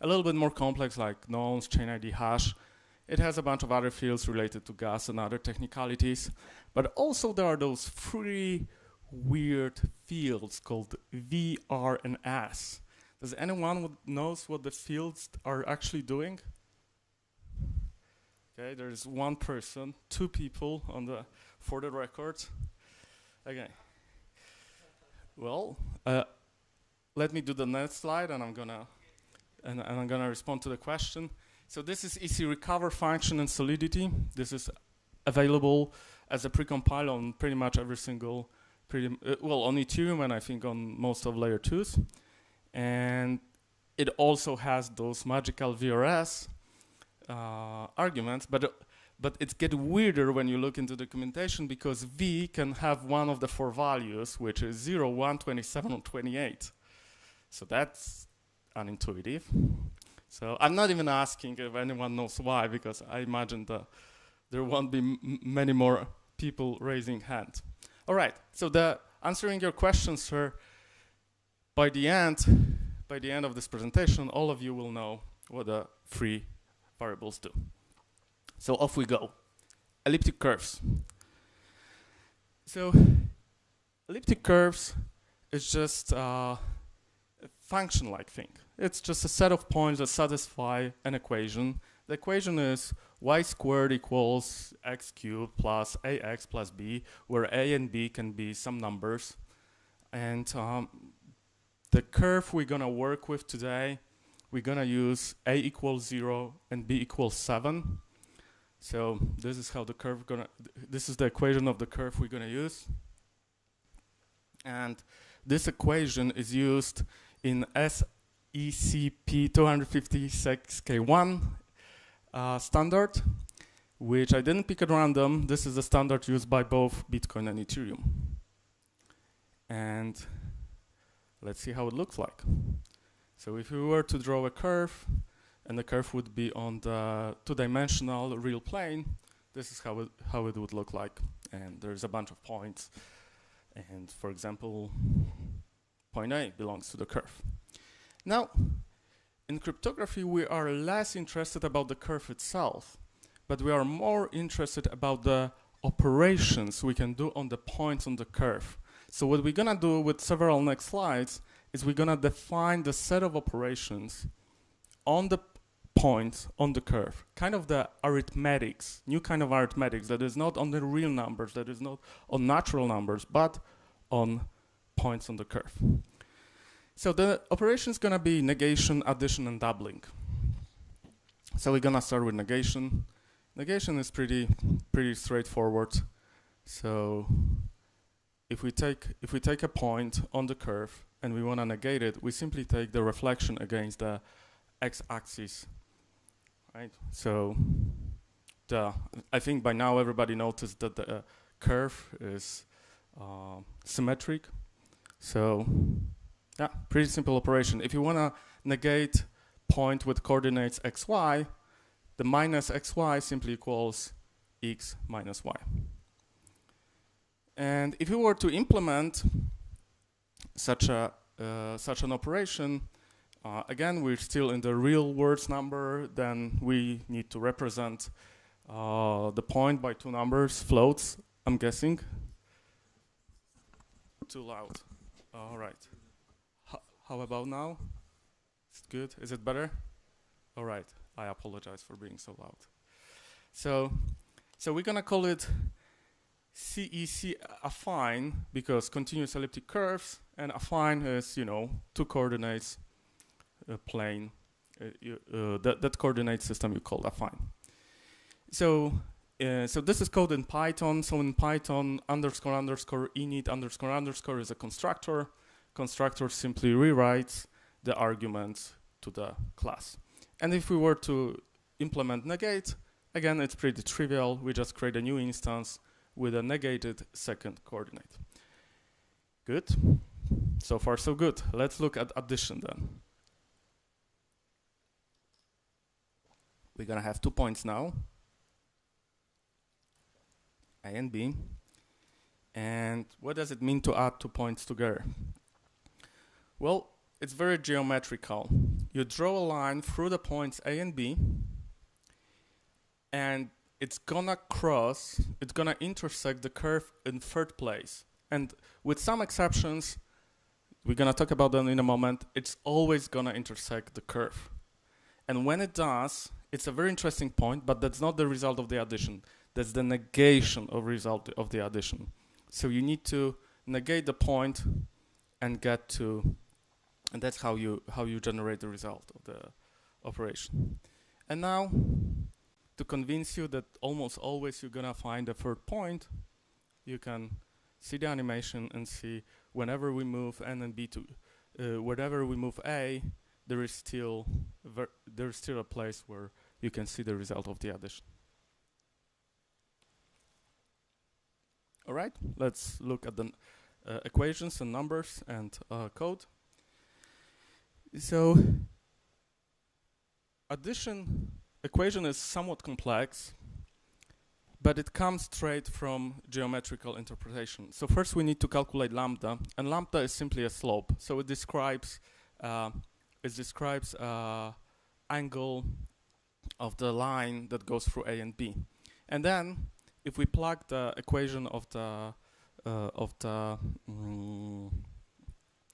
Speaker 10: A little bit more complex like nonce, chain ID, hash. It has a bunch of other fields related to gas and other technicalities. But also there are those three weird fields called V, R, and S. Does anyone knows what the fields are actually doing? Okay, there's one person, two people on the for the record. Okay. Well, let me do the next slide, and I'm gonna respond to the question. So this is EC recover function and solidity. This is available as a precompile on pretty much every single, well, on Ethereum and I think on most of layer 2s. And it also has those magical VRS arguments, but it gets weirder when you look into the documentation because V can have one of the four values, which is 0, 1, 27, or 28. So that's unintuitive. So I'm not even asking if anyone knows why, because I imagine that there won't be many more people raising hands. All right, so answering your question, sir, by the end of this presentation, all of you will know what the three variables do. So off we go. Elliptic curves. So elliptic curves is just a function-like thing. It's just a set of points that satisfy an equation. The equation is y squared equals x cubed plus ax plus b, where a and b can be some numbers. And the curve we're gonna work with today, we're gonna use a equals 0 and b equals 7. So this is how the curve this is the equation of the curve we're gonna use. And this equation is used in SECP 256K1 standard, which I didn't pick at random. This is the standard used by both Bitcoin and Ethereum. And let's see how it looks like. So if we were to draw a curve, and the curve would be on the two-dimensional real plane, this is how it would look like. And there's a bunch of points. And for example, point A belongs to the curve. Now, in cryptography, we are less interested about the curve itself, but we are more interested about the operations we can do on the points on the curve. So what we're gonna do with several next slides is we're gonna define the set of operations on the points on the curve, kind of the arithmetics, new kind of arithmetics that is not on the real numbers, that is not on natural numbers, but on points on the curve. So the operation is gonna be negation, addition, and doubling. So we're gonna start with negation. Negation is pretty straightforward. So if we take a point on the curve and we wanna negate it, we simply take the reflection against the x-axis, right? So I think by now everybody noticed that the curve is symmetric. So yeah, pretty simple operation. If you want to negate point with coordinates xy, the minus xy simply equals x minus y. And if you were to implement such an operation, again, we're still in the real words number, then we need to represent the point by two numbers, floats, I'm guessing. Too loud. All right. How about now? Is it good? Is it better? All right. I apologize for being so loud. So we're gonna call it CEC affine because continuous elliptic curves, and affine is, you know, two coordinates plane. That coordinate system you call affine. So this is code in Python. So in Python, __init _ is a constructor. constructor simply rewrites the arguments to the class. And if we were to implement negate, again, it's pretty trivial. We just create a new instance with a negated second coordinate. Good. So far, so good. Let's look at addition then. We're going to have 2 points now, A and B. And what does it mean to add 2 points together? Well, it's very geometrical. You draw a line through the points A and B, and it's gonna intersect the curve in third place. And with some exceptions, we're gonna talk about them in a moment, it's always gonna intersect the curve. And when it does, it's a very interesting point, but that's not the result of the addition. That's the negation of result of the addition. So you need to negate the point and get to, and that's how you generate the result of the operation. And now, to convince you that almost always you're gonna find a third point, you can see the animation and see whenever we move N and B to, whenever we move A, there is still a place where you can see the result of the addition. All right, let's look at the equations and numbers and code. So, addition equation is somewhat complex, but it comes straight from geometrical interpretation. So first we need to calculate lambda, and lambda is simply a slope. So it describes angle of the line that goes through A and B. And then if we plug the equation of the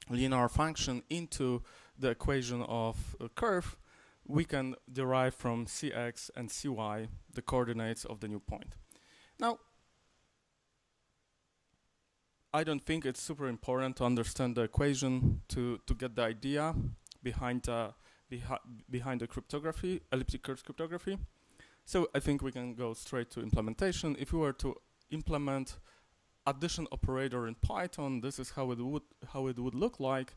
Speaker 10: linear function into the equation of a curve, we can derive from Cx and Cy the coordinates of the new point. Now, I don't think it's super important to understand the equation to get the idea behind the cryptography, elliptic curve cryptography. So I think we can go straight to implementation. If we were to implement addition operator in Python, this is how it would look like.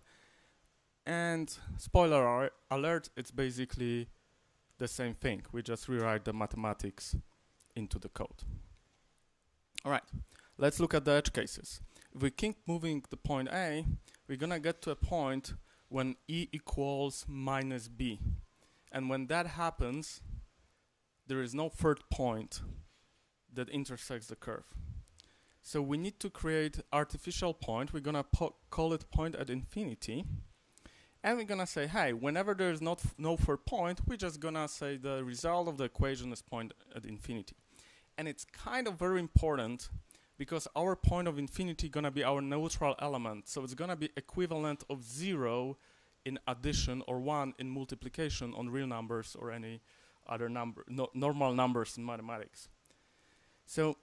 Speaker 10: And spoiler alert, it's basically the same thing. We just rewrite the mathematics into the code. All right, let's look at the edge cases. If we keep moving the point A, we're gonna get to a point when E equals minus B. And when that happens, there is no third point that intersects the curve. So we need to create artificial point. We're gonna call it point at infinity. And we're gonna say, hey, whenever there is no third point, we're just gonna say the result of the equation is point at infinity. And it's kind of very important because our point of infinity gonna be our neutral element. So it's gonna be equivalent of 0 in addition or 1 in multiplication on real numbers or any other number, normal numbers in mathematics. So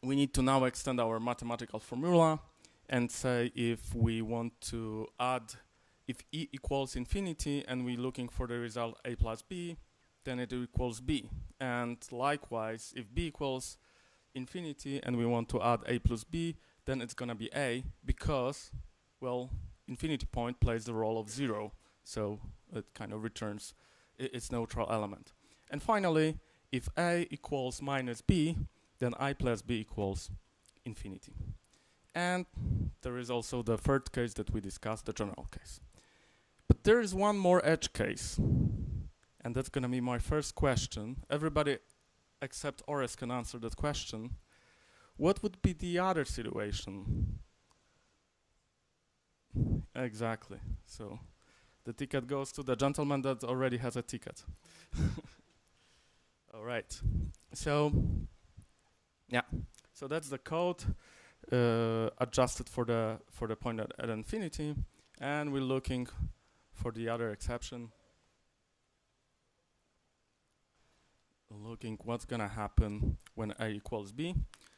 Speaker 10: we need to now extend our mathematical formula and say if we want to add, if E equals infinity and we're looking for the result A plus B, then it equals B. And likewise, if B equals infinity and we want to add A plus B, then it's gonna be A because, well, infinity point plays the role of 0. So it kind of returns its neutral element. And finally, if A equals minus B, then I plus B equals infinity. And there is also the third case that we discussed, the general case. But there is one more edge case, and that's gonna be my first question. Everybody except Ores can answer that question. What would be the other situation? Exactly. So the ticket goes to the gentleman that already has a ticket. All right. So, yeah. So that's the code adjusted for the point at infinity, and we're looking for the other exception. Looking what's gonna happen when A equals B.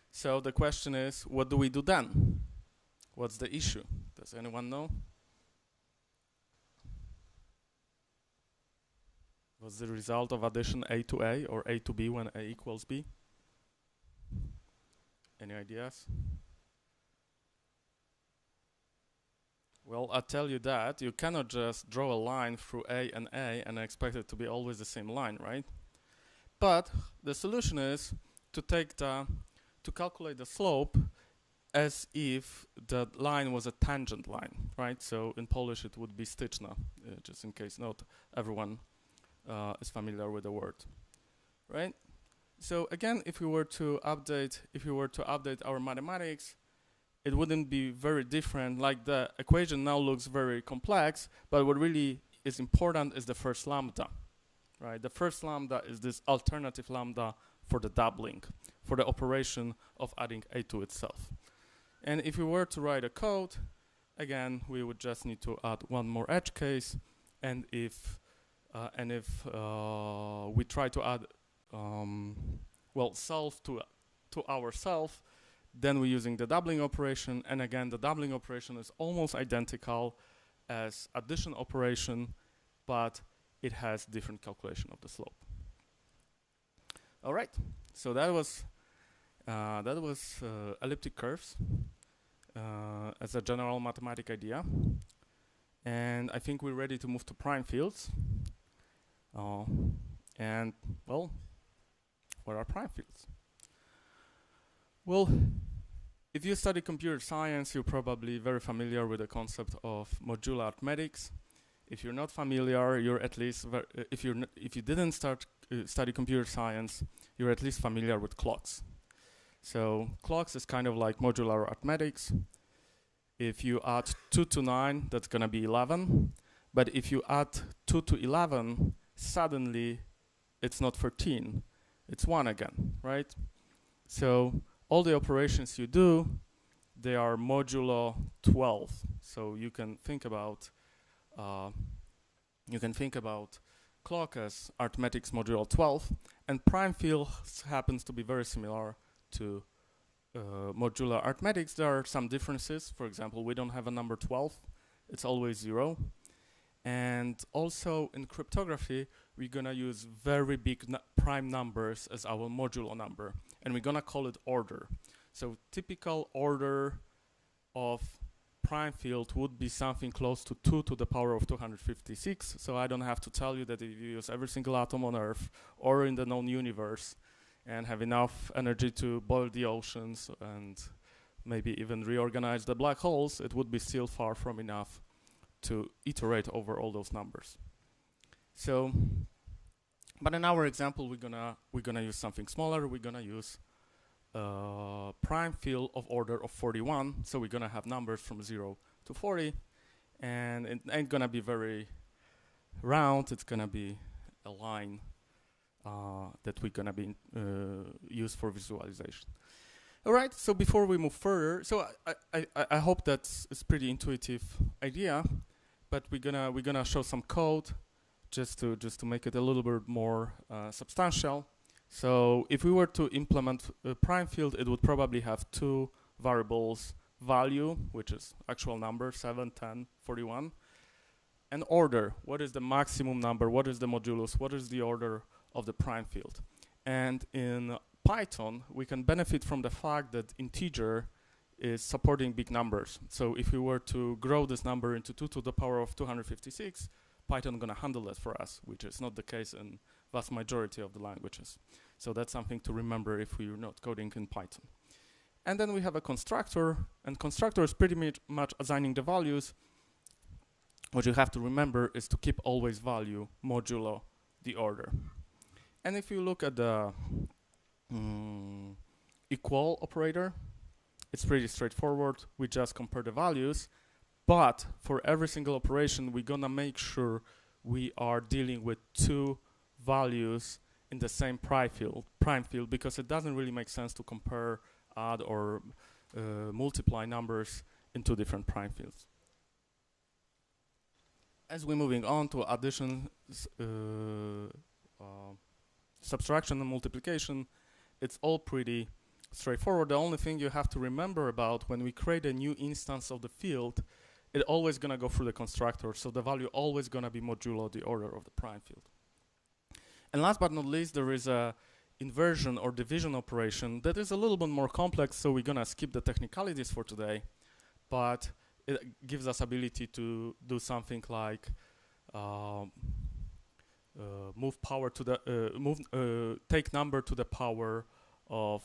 Speaker 10: So the question is, what do we do then? What's the issue? Does anyone know? What's the result of addition A to A or A to B when A equals B? Any ideas? Well, I'll tell you that you cannot just draw a line through A and expect it to be always the same line, right? But the solution is to calculate the slope as if the line was a tangent line, right? So in Polish it would be styczna, just in case not everyone is familiar with the word, right? So again, if we were to update our mathematics, it wouldn't be very different. Like, the equation now looks very complex, but what really is important is the first lambda, right? The first lambda is this alternative lambda for the doubling, for the operation of adding a to itself. And if we were to write a code, again, we would just need to add one more edge case, and if we try to add self to ourself, then we're using the doubling operation, and again, the doubling operation is almost identical as addition operation, but it has different calculation of the slope. All right, so that was elliptic curves as a general mathematic idea, and I think we're ready to move to prime fields. And well, what are prime fields? Well, if you study computer science, you're probably very familiar with the concept of modular arithmetics. If you're not familiar, you're at least if you didn't study computer science, you're at least familiar with clocks. So clocks is kind of like modular arithmetics. If you add 2 to 9, that's gonna be 11. But if you add 2 to 11, suddenly it's not 13, it's 1 again, right? So all the operations you do, they are modulo 12. So you can think about clock as arithmetics modulo 12, and prime fields happens to be very similar to modular arithmetics. There are some differences. For example, we don't have a number 12; it's always 0. And also in cryptography, we're gonna use very big prime numbers as our modulo number, and we're gonna call it order. So typical order of prime field would be something close to 2 to the power of 256. So I don't have to tell you that if you use every single atom on Earth or in the known universe and have enough energy to boil the oceans and maybe even reorganize the black holes, it would be still far from enough to iterate over all those numbers. So, but in our example, we're gonna use something smaller. We're gonna use prime field of order of 41. So we're gonna have numbers from 0 to 40, and it ain't gonna be very round. It's gonna be a line that we're gonna be use for visualization. All right. So before we move further, so I hope that's a pretty intuitive idea. But we're gonna show some code just to make it a little bit more substantial. So if we were to implement a prime field, it would probably have 2 variables: value, which is actual number 7, 10, 41, and order. What is the maximum number? What is the modulus? What is the order of the prime field? And in Python, we can benefit from the fact that integer is supporting big numbers. So if we were to grow this number into 2 to the power of 256, Python gonna handle that for us, which is not the case in vast majority of the languages. So that's something to remember if we're not coding in Python. And then we have a constructor, and constructor is pretty much assigning the values. What you have to remember is to keep always value modulo the order. And if you look at the equal operator, it's pretty straightforward. We just compare the values, but for every single operation, we're gonna make sure we are dealing with 2 values in the same prime field, because it doesn't really make sense to compare, add, or multiply numbers in 2 different prime fields. As we're moving on to addition, subtraction, and multiplication, it's all pretty straightforward. The only thing you have to remember about when we create a new instance of the field, it's always gonna go through the constructor, so the value always gonna be modulo the order of the prime field. And last but not least, there is a inversion or division operation that is a little bit more complex, so we're gonna skip the technicalities for today, but it gives us ability to do something like move power to the take number to the power of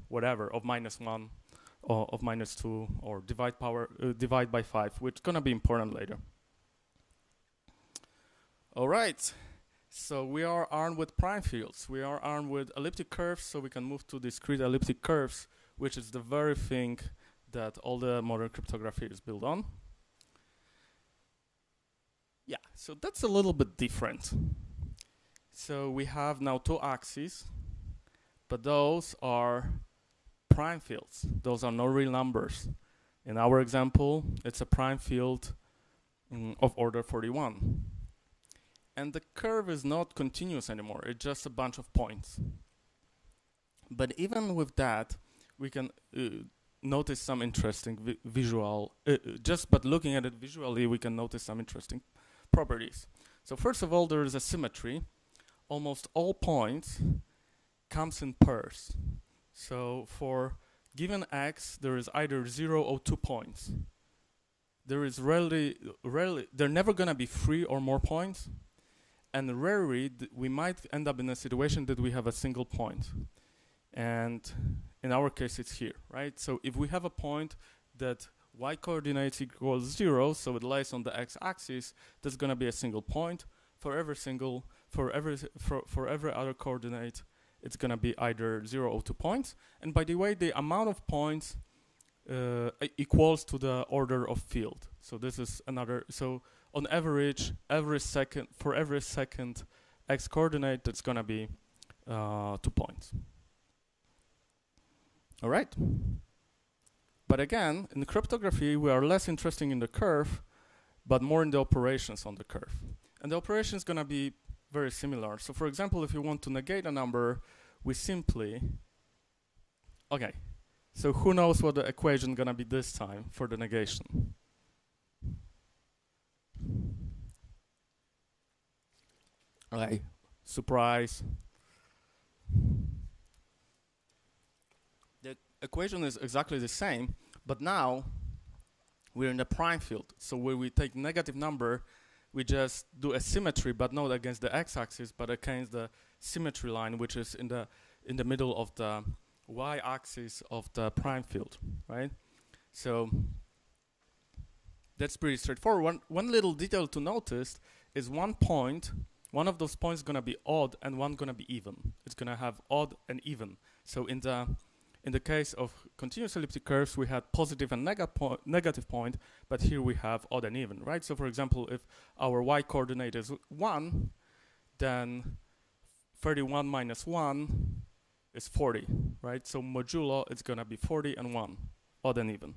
Speaker 10: whatever, of -1 or of -2, or divide by 5, which is gonna be important later. All right, so we are armed with prime fields. We are armed with elliptic curves, so we can move to discrete elliptic curves, which is the very thing that all the modern cryptography is built on. Yeah, so that's a little bit different. So we have now 2 axes, but those are prime fields. Those are no real numbers. In our example, it's a prime field of order 41. And the curve is not continuous anymore. It's just a bunch of points. But even with that, we can notice some interesting visual, just but looking at it visually, we can notice some interesting properties. So first of all, there is a symmetry. Almost all points comes in pairs. So for given x, there is either 0 or 2 points. There is rarely, there are never gonna be 3 or more points. And rarely, we might end up in a situation that we have a single point. And in our case, it's here, right? So if we have a point that y coordinates equals 0, so it lies on the x-axis, that's gonna be a single point. For every other coordinate, it's gonna be either 0 or 2 points. And by the way, the amount of points equals to the order of field. So this is another, so on average, for every second x coordinate, that's gonna be 2 points. All right. But again, in cryptography, we are less interested in the curve, but more in the operations on the curve. And the operation is gonna be very similar. So for example, if you want to negate a number, we simply, okay, so who knows what the equation gonna be this time for the negation? Okay, surprise. The equation is exactly the same, but now we're in the prime field. So where we take negative number, we just do a symmetry, but not against the x-axis, but against the symmetry line, which is in the middle of the y-axis of the prime field, right? So that's pretty straightforward. One little detail to notice is one of those points is gonna be odd and one gonna be even. It's gonna have odd and even. So in the case of continuous elliptic curves, we had positive and negative point, but here we have odd and even, right? So for example, if our y coordinate is 1, then 31 minus 1 is 40, right? So modulo, it's gonna be 40 and 1, odd and even.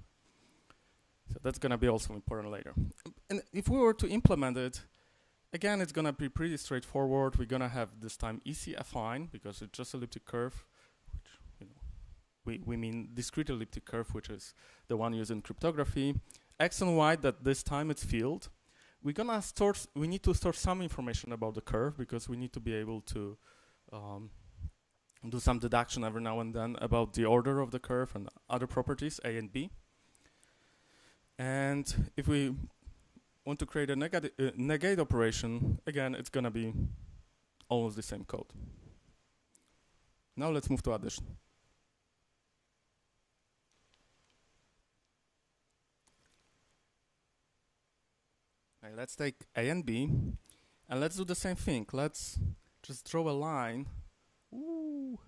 Speaker 10: So that's gonna be also important later. And if we were to implement it, again, it's gonna be pretty straightforward. We're gonna have this time EC affine, because it's just elliptic curve, which, you know, we mean discrete elliptic curve, which is the one used in cryptography. X and Y, that this time it's field. We need to store some information about the curve, because we need to be able to do some deduction every now and then about the order of the curve and other properties, A and B. And if we want to create a negate operation, again, it's gonna be almost the same code. Now let's move to addition. Okay, let's take A and B, and let's do the same thing. Let's just draw a line. Ooh,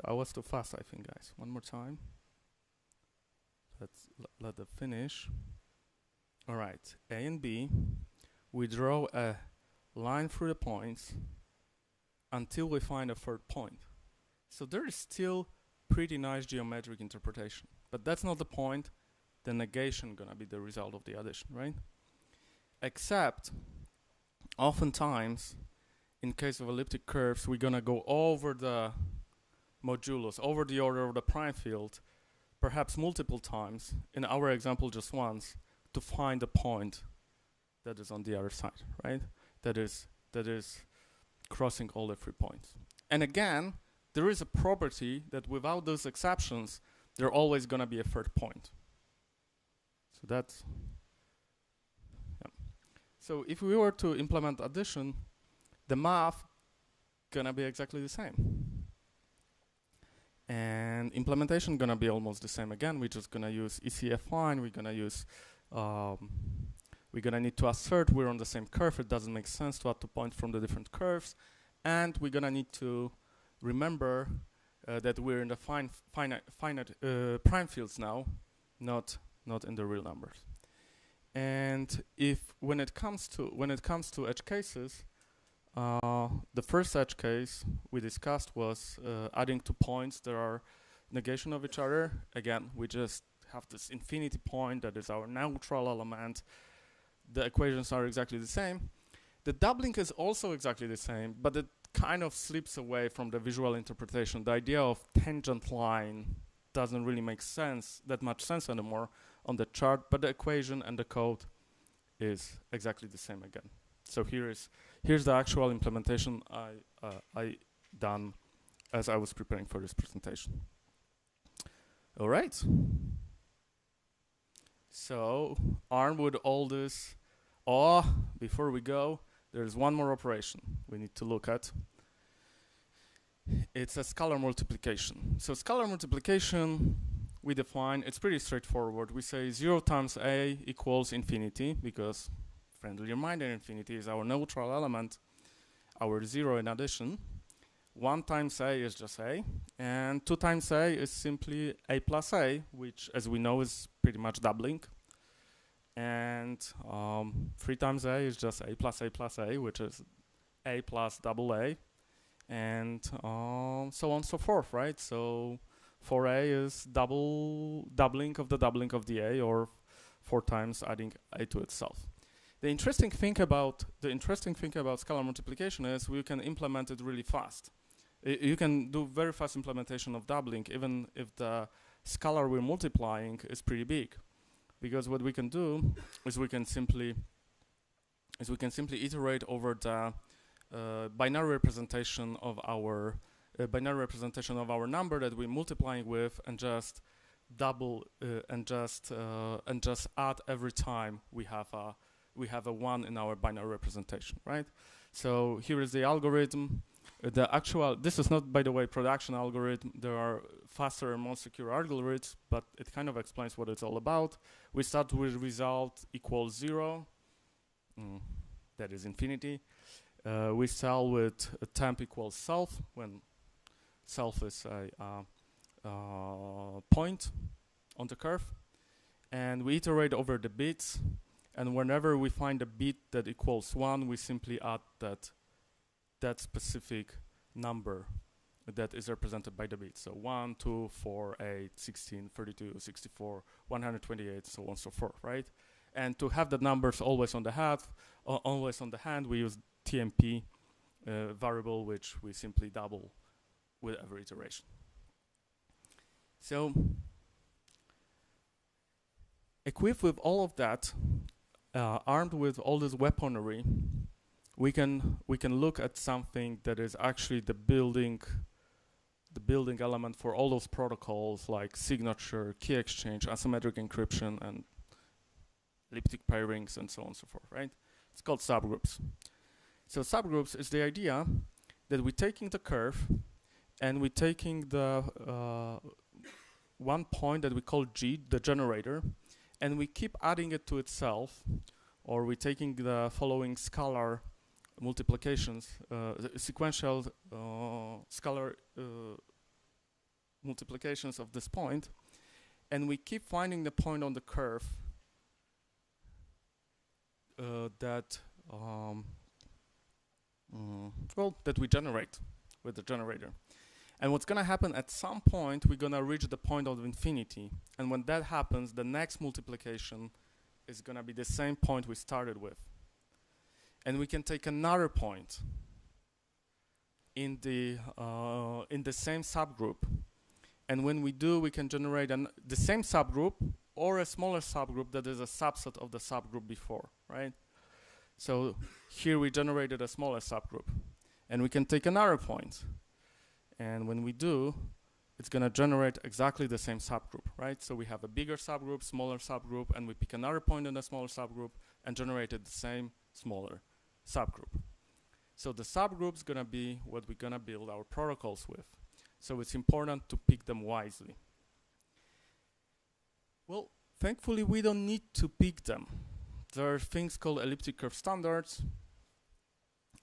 Speaker 10: I was too fast, I think, guys. One more time. Let's let it finish. All right, A and B. We draw a line through the points until we find a third point. So there is still pretty nice geometric interpretation, but that's not the point. The negation gonna be the result of the addition, right? Except, oftentimes, in case of elliptic curves, we're gonna go over the modulus, over the order of the prime field, perhaps multiple times, in our example just once, to find a point that is on the other side, right? That is crossing all the 3 points. And again, there is a property that without those exceptions, there's always gonna be a third point. So that's So if we were to implement addition, the math gonna be exactly the same. And implementation gonna be almost the same again. We're just gonna use ECFine. We're gonna use, we're gonna need to assert we're on the same curve. It doesn't make sense to add 2 points from the different curves. And we're gonna need to remember that we're in the finite prime fields now, not in the real numbers. And when it comes to edge cases, the first edge case we discussed was adding 2 points that are negation of each other. Again, we just have this infinity point that is our neutral element. The equations are exactly the same. The doubling is also exactly the same, but it kind of slips away from the visual interpretation. The idea of tangent line doesn't really make that much sense anymore on the chart, but the equation and the code is exactly the same again. So here's the actual implementation I done as I was preparing for this presentation. All right. So armed with all this, before we go, there's one more operation we need to look at. It's a scalar multiplication. So scalar multiplication, we define, it's pretty straightforward. We say 0 times a equals infinity, because friendly reminder, infinity is our neutral element, our 0 in addition. 1 times a is just a, and 2 times a is simply a plus a, which, as we know, is pretty much doubling. And 3 times a is just a plus a, which is a plus double a, and so on and so forth, right? So 4a is doubling of the a, or 4 times adding a to itself. The interesting thing about scalar multiplication is we can implement it really fast. You can do very fast implementation of doubling, even if the scalar we're multiplying is pretty big. Because what we can do is we can simply iterate over the binary representation of our number that we're multiplying with, and just double and just add every time we have a 1 in our binary representation, right? So here is the algorithm. This is not, by the way, production algorithm. There are faster and more secure algorithms, but it kind of explains what it's all about. We start with result equals 0. That is infinity. We start with a temp equals self, when self is a point on the curve. And we iterate over the bits. And whenever we find a bit that equals 1, we simply add that specific number that is represented by the bits. So 1, 2, 4, 8, 16, 32, 64, 128, so on and so forth, right? And to have the numbers always on the hand, we use TMP variable, which we simply double with every iteration. So equipped with all of that, armed with all this weaponry, we can look at something that is actually the building element for all those protocols, like signature, key exchange, asymmetric encryption, and elliptic pairings, and so on and so forth, right? It's called subgroups. So subgroups is the idea that we're taking the curve and we're taking the one point that we call G, the generator, and we keep adding it to itself, or we're taking the following scalar multiplications, sequential scalar multiplications of this point, and we keep finding the point on the curve that we generate with the generator. And what's going to happen at some point, we're going to reach the point of infinity. And when that happens, the next multiplication is going to be the same point we started with. And we can take another point in the same subgroup. And when we do, we can generate the same subgroup or a smaller subgroup that is a subset of the subgroup before, right? So here we generated a smaller subgroup. And we can take another point. And when we do, it's going to generate exactly the same subgroup, right? So we have a bigger subgroup, smaller subgroup, and we pick another point in the smaller subgroup and generated the same smaller subgroup. So the subgroup is going to be what we're going to build our protocols with. So it's important to pick them wisely. Well, thankfully, we don't need to pick them. There are things called elliptic curve standards,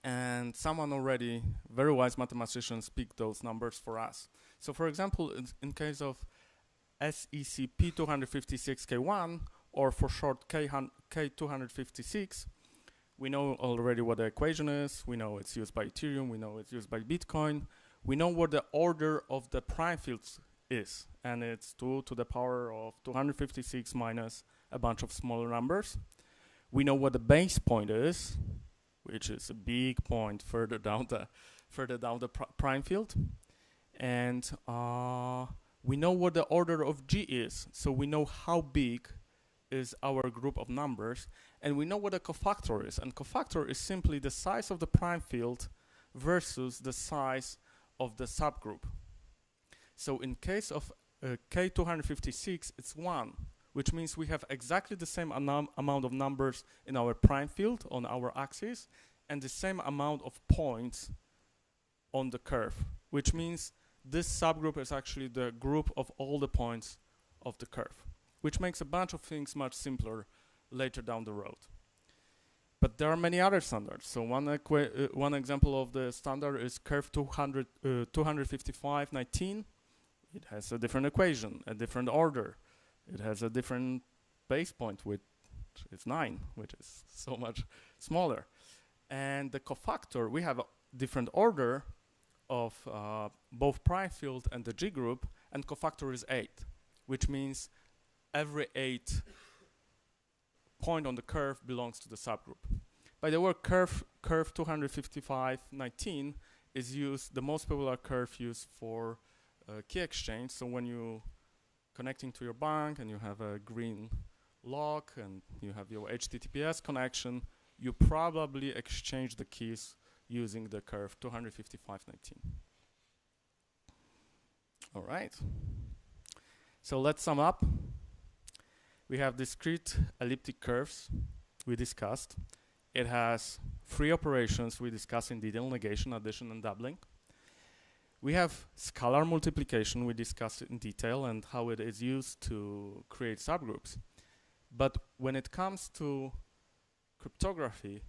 Speaker 10: and someone already, very wise mathematicians, picked those numbers for us. So for example, in case of SECP256K1, or for short K256, we know already what the equation is, we know it's used by Ethereum, we know it's used by Bitcoin, we know what the order of the prime fields is, and it's 2 to the power of 256 minus a bunch of smaller numbers. We know what the base point is, which is a big point further down the prime field, and we know what the order of G is, so we know how big is our group of numbers, and we know what a cofactor is, and cofactor is simply the size of the prime field versus the size of the subgroup. So in case of K256, it's 1, which means we have exactly the same amount of numbers in our prime field on our axis and the same amount of points on the curve, which means this subgroup is actually the group of all the points of the curve, which makes a bunch of things much simpler later down the road. But there are many other standards. So one example of the standard is curve 25519. It has a different equation, a different order. It has a different base point, which is 9, which is so much smaller. And the cofactor, we have a different order of both prime field and the G group, and cofactor is 8, which means every 8 point on the curve belongs to the subgroup. By the way, curve 25519 is used, the most popular curve used for key exchange. So when you connecting to your bank and you have a green lock and you have your HTTPS connection, you probably exchange the keys using the curve 25519. All right. So let's sum up. We have discrete elliptic curves we discussed. It has 3 operations we discussed in detail: negation, addition, and doubling. We have scalar multiplication we discussed in detail and how it is used to create subgroups. But when it comes to cryptography,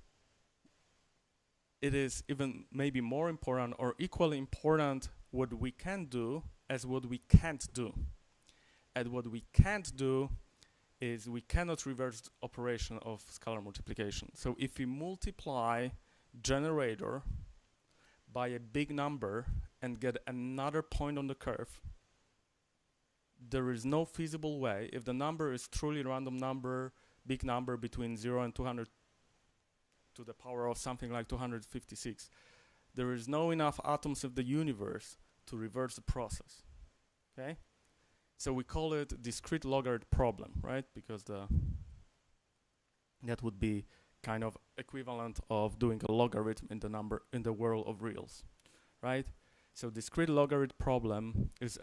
Speaker 10: it is even maybe more important or equally important what we can do as what we can't do. And what we can't do is we cannot reverse the operation of scalar multiplication. So if we multiply generator by a big number and get another point on the curve, there is no feasible way, if the number is truly random number, big number between 0 and 200 to the power of something like 256, there is no enough atoms of the universe to reverse the process. Okay? So we call it discrete logarithm problem, right? Because that would be kind of equivalent of doing a logarithm in the world of reals, right? So discrete logarithm problem is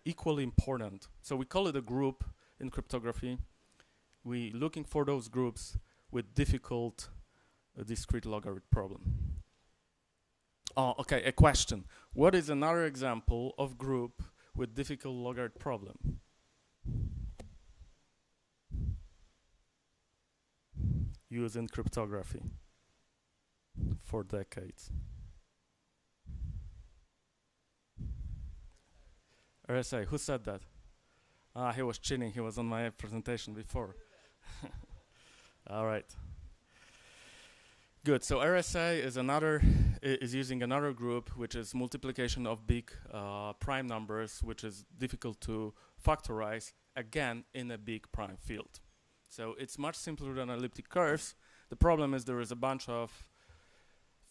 Speaker 10: equally important. So we call it a group in cryptography. We looking for those groups with difficult discrete logarithm problem. Oh, okay, a question. What is another example of group with difficult logarithm problem? Used in cryptography for decades. RSA, who said that? Ah, he was cheating, he was on my presentation before. All right. Good, so RSA is using another group, which is multiplication of big prime numbers, which is difficult to factorize, again, in a big prime field. So it's much simpler than elliptic curves. The problem is there is a bunch of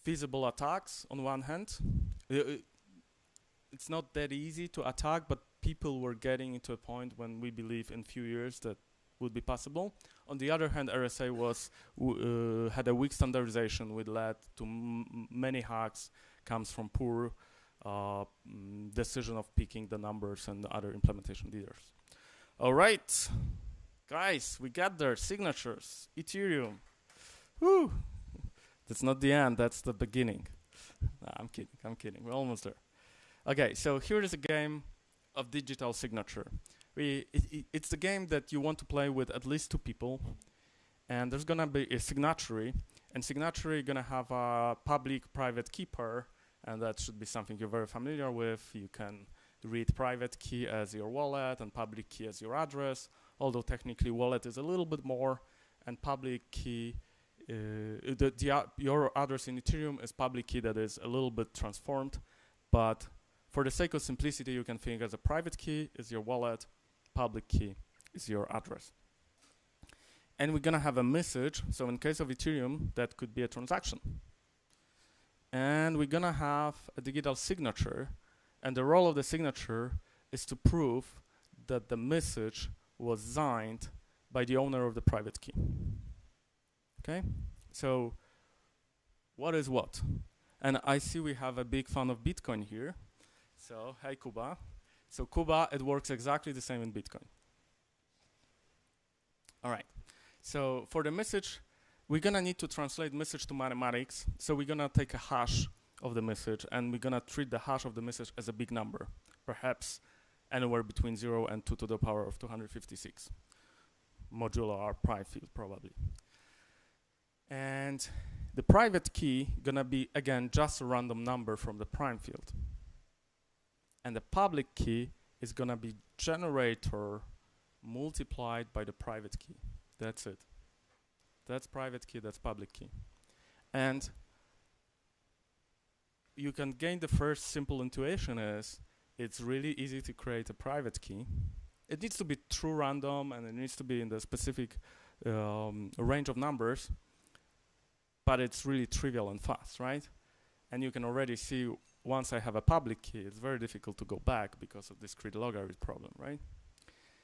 Speaker 10: feasible attacks on one hand. It's not that easy to attack, but people were getting into a point when we believe in few years that would be possible. On the other hand, RSA had a weak standardization, which led to many hacks, comes from poor decision of picking the numbers and the other implementation leaders. All right, guys, we got there. Signatures, Ethereum. Woo! That's not the end, that's the beginning. Nah, I'm kidding, we're almost there. Okay, so here is a game of digital signature. It's the game that you want to play with at least 2 people, and there's gonna be a signatory, and signatory gonna have a public-private key pair, and that should be something you're very familiar with. You can read private key as your wallet and public key as your address, although technically wallet is a little bit more, and public key, your address in Ethereum is public key that is a little bit transformed, but for the sake of simplicity, you can think as a private key is your wallet, public key is your address. And we're gonna have a message, so in case of Ethereum, that could be a transaction. And we're gonna have a digital signature, and the role of the signature is to prove that the message was signed by the owner of the private key. Okay, so what is what? And I see we have a big fan of Bitcoin here. So, hey Kuba. So Kuba, it works exactly the same in Bitcoin. All right, so for the message, we're gonna need to translate message to mathematics. So we're gonna take a hash of the message, and we're gonna treat the hash of the message as a big number, perhaps anywhere between 0 and 2 to the power of 256, modulo our private field probably. And the private key gonna be, again, just a random number from the prime field. And the public key is gonna be generator multiplied by the private key. That's it. That's private key, that's public key. And you can gain the first simple intuition is it's really easy to create a private key. It needs to be true random, and it needs to be in the specific range of numbers, but it's really trivial and fast, right? And you can already see once I have a public key, it's very difficult to go back because of this discrete logarithm problem, right?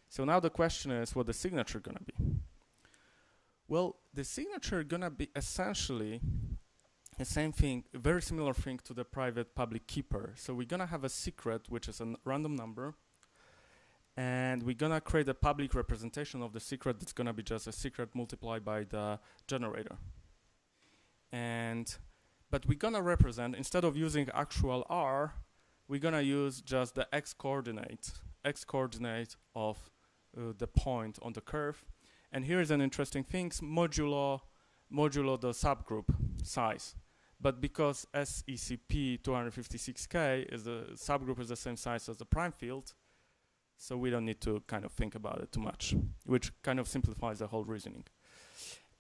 Speaker 10: So now the question is what the signature gonna be? Well, the signature gonna be essentially the same thing, a very similar thing to the private public key pair. So we're gonna have a secret, which is a random number, and we're gonna create a public representation of the secret that's gonna be just a secret multiplied by the generator. But we're gonna represent, instead of using actual R, we're gonna use just the x coordinate of the point on the curve. And here's an interesting thing, modulo the subgroup size. But because SECP 256K is the subgroup is the same size as the prime field, so we don't need to kind of think about it too much, which kind of simplifies the whole reasoning.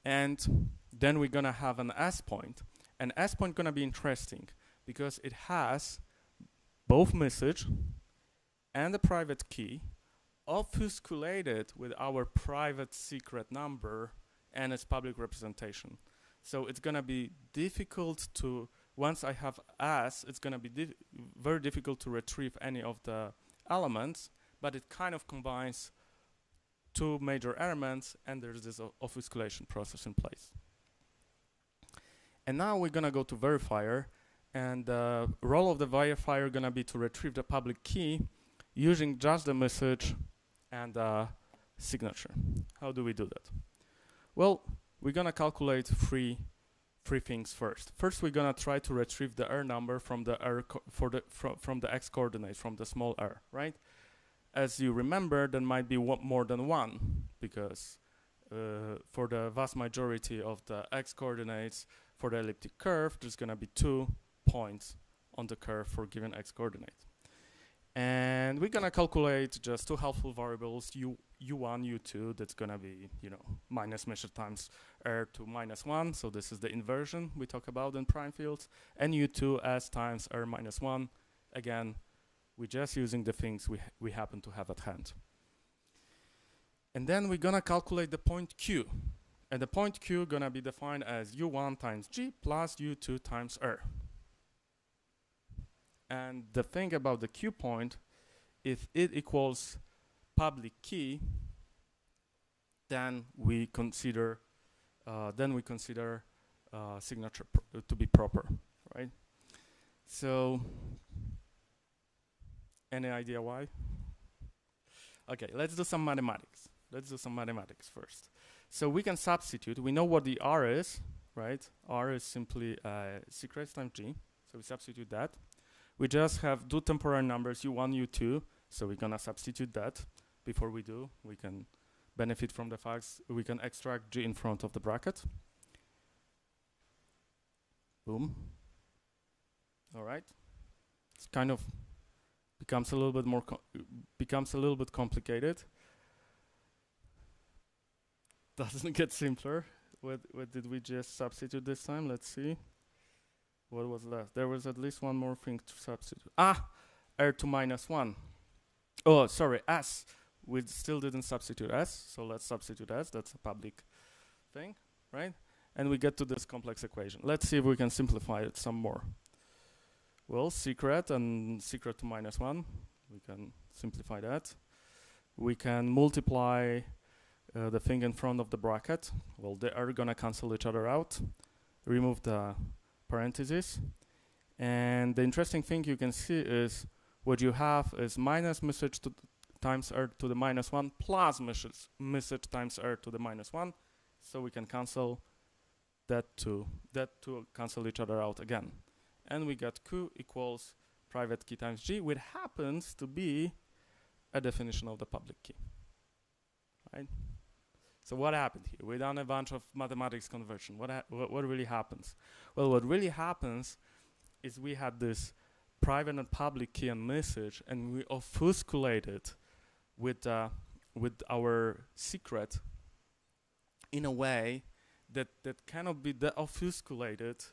Speaker 10: And then we're gonna have an S point. And S point gonna be interesting because it has both message and the private key obfuscated with our private secret number and its public representation. So it's gonna be difficult to, once I have S, it's gonna be very difficult to retrieve any of the elements, but it kind of combines 2 major elements, and there's this obfuscation process in place. And now we're gonna go to verifier, and the role of the verifier gonna be to retrieve the public key using just the message and the signature. How do we do that? Well, we're gonna calculate three things first. First, we're gonna try to retrieve the R number from the from the x coordinate, from the small r, right? As you remember, there might be more than 1, because for the vast majority of the x coordinates for the elliptic curve, there's gonna be 2 points on the curve for given x coordinate. And we're gonna calculate just 2 helpful variables, u1, u2, that's gonna be, minus measure times r to -1, so this is the inversion we talk about in prime fields, and u2 as times r minus 1. Again, we're just using the things we happen to have at hand. And then we're gonna calculate the point q. And the point q gonna be defined as u1 times g plus u2 times r. And the thing about the q point, if it equals public key, then we consider signature to be proper, right? So Any idea why? Okay, let's do some mathematics. Let's do some mathematics first. So we can substitute. We know what the R is, right? R is simply secrets times G. So we substitute that. We just have two temporary numbers, U1, U2. So we're gonna substitute that. Before we do, we can benefit from the facts. We can extract G in front of the bracket. Boom. All right. It's kind of becomes a little bit more complicated. Doesn't get simpler. What did we just substitute this time? Let's see. What was left? There was at least one more thing to substitute. R2 minus 1. Oh, sorry, S. We still didn't substitute S, so let's substitute S. That's a public thing, right? And we get to this complex equation. Let's see if we can simplify it some more. Well, secret and secret to minus 1. We can simplify that. We can multiply the thing in front of the bracket. Well, they are gonna cancel each other out. Remove the parentheses. And the interesting thing you can see is what you have is minus message to times r to the minus 1 plus message times r to the minus 1. So we can cancel that two cancel each other out again. And we got Q equals private key times G, which happens to be a definition of the public key. Right? So what happened here? We done a bunch of mathematics conversion. What really happens? Well, what really happens is we had this private and public key and message, and we obfuscated with our secret in a way that cannot be deobfuscated.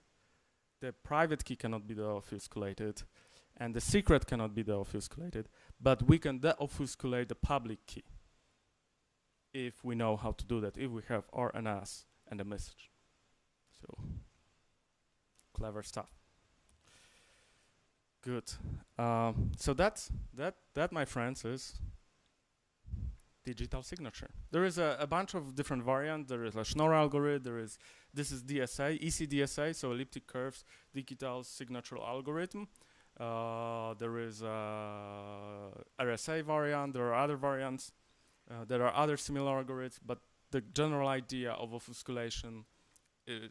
Speaker 10: The private key cannot be deobfuscated, and the secret cannot be deobfuscated, but we can deobfuscate the public key if we know how to do that, if we have R and S and a message. So, clever stuff. Good. So that, my friends, is digital signature. There is a bunch of different variants. There is a Schnorr algorithm. This is DSA, ECDSA, so elliptic curves digital signature algorithm. There is a RSA variant. There are other variants. There are other similar algorithms, but the general idea of obfuscation is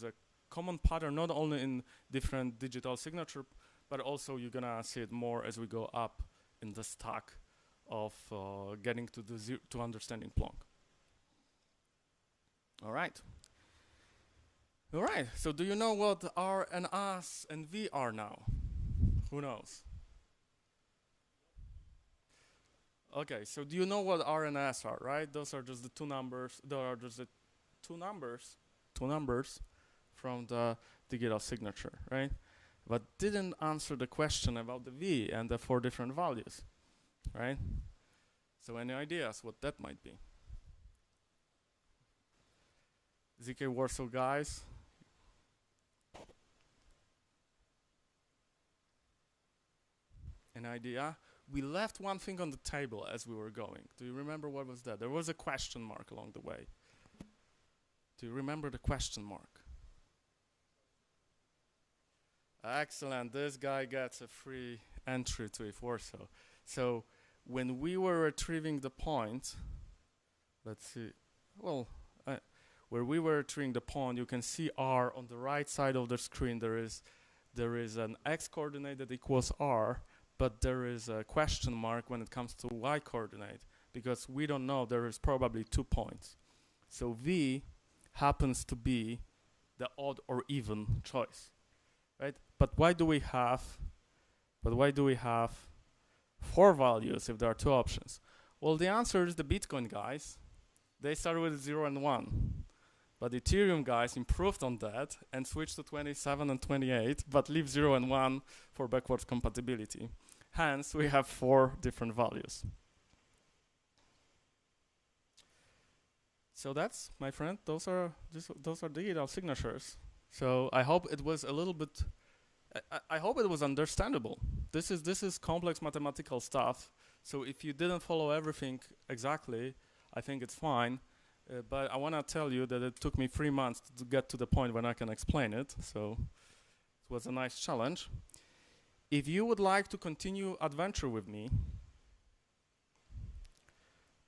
Speaker 10: a common pattern, not only in different digital signature, but also you're gonna see it more as we go up in the stack of getting to understanding Plonk. All right. So do you know what R and S and V are now? Who knows? Okay, so do you know what R and S are, right? Those are just the two numbers. There are just the two numbers from the digital signature, right? But didn't answer the question about the V and the 4 different values, right? So any ideas what that might be? ETHWarsaw guys? An idea? We left one thing on the table as we were going. Do you remember what was that? There was a question mark along the way. Do you remember the question mark? Excellent. This guy gets a free entry to ETHWarsaw. So when we were retrieving the point, let's see. Well, where we were retrieving the point, you can see R on the right side of the screen. There is an X coordinate that equals R, but there is a question mark when it comes to Y coordinate, because we don't know. There is probably 2 points. So V happens to be the odd or even choice, right? But why do we have 4 values if there are 2 options? Well, the answer is the Bitcoin guys. They started with 0 and 1. But Ethereum guys improved on that and switched to 27 and 28, but leave 0 and 1 for backwards compatibility. Hence, we have 4 different values. So that's, my friend, those are digital signatures. So I hope it was a little bit, I hope it was understandable. This is complex mathematical stuff. So if you didn't follow everything exactly, I think it's fine. But I want to tell you that it took me 3 months to get to the point when I can explain it. So it was a nice challenge. if you would like to continue adventure with me,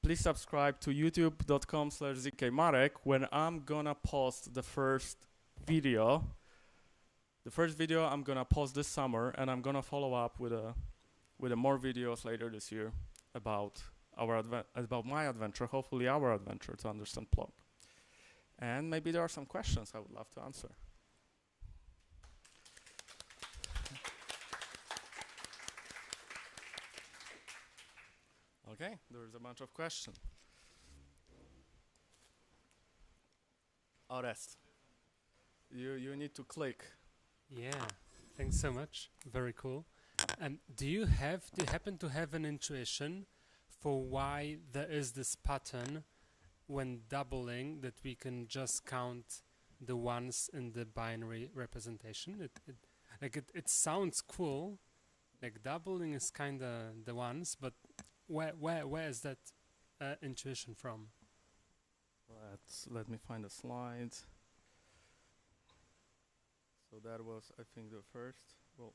Speaker 10: please subscribe to youtube.com/zkmarek when I'm gonna post the first video. The first video I'm gonna post this summer, and I'm gonna follow up with more videos later this year about my adventure, hopefully our adventure to understand Plog. And maybe there are some questions I would love to answer. Okay, there is a bunch of questions. Orest, you need to click.
Speaker 11: Yeah, thanks so much. Very cool. And do you happen to have an intuition for why there is this pattern when doubling that we can just count the ones in the binary representation? It sounds cool. Like doubling is kind of the ones, but where is that intuition from?
Speaker 10: Let me find a slide. So that was, I think, the first. Well,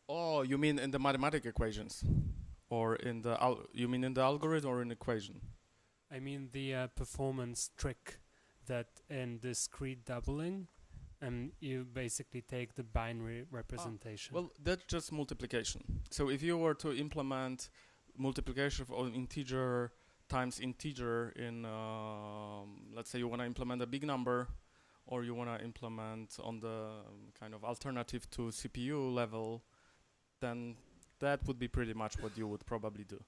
Speaker 10: oh, you mean in the mathematic equations, or in the you mean in the algorithm or in equation?
Speaker 11: I mean the performance trick that in discrete doubling, you basically take the binary representation.
Speaker 10: Well, that's just multiplication. So if you were to implement multiplication of integer times integer in, let's say you want to implement a big number, or you want to implement on the kind of alternative to CPU level, then that would be pretty much what you would probably do.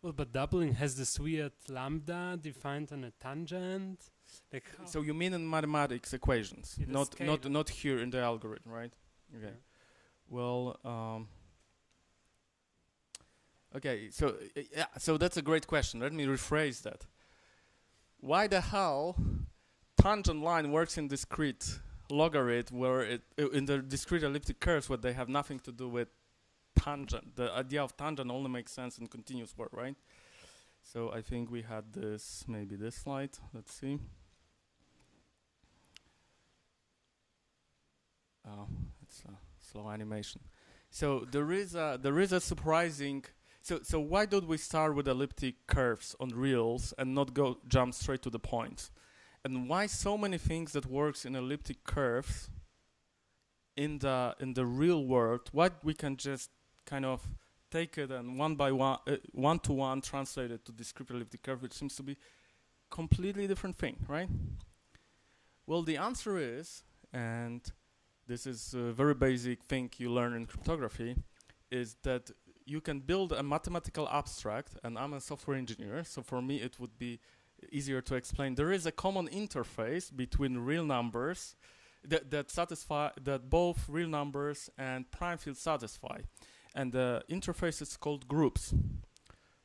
Speaker 11: Well, but doubling has this weird lambda defined on a tangent. Like
Speaker 10: so you mean in mathematics equations, not here in the algorithm, right? Okay. Yeah. Well, okay. So yeah. So that's a great question. Let me rephrase that. Why the hell tangent line works in discrete logarithm, where in the discrete elliptic curves, where they have nothing to do with tangent? The idea of tangent only makes sense in continuous work, right? So I think we had this, maybe this slide. Let's see. Oh, it's a slow animation. So there is a surprising. So why don't we start with elliptic curves on reals and not jump straight to the point? And why so many things that works in elliptic curves in the real world? Why we can just kind of take it and one to one translate it to discrete elliptic curve, which seems to be completely different thing, right? Well, the answer is, and this is a very basic thing you learn in cryptography, is that you can build a mathematical abstract, and I'm a software engineer, so for me it would be easier to explain. There is a common interface between real numbers that both real numbers and prime fields satisfy. And the interface is called groups,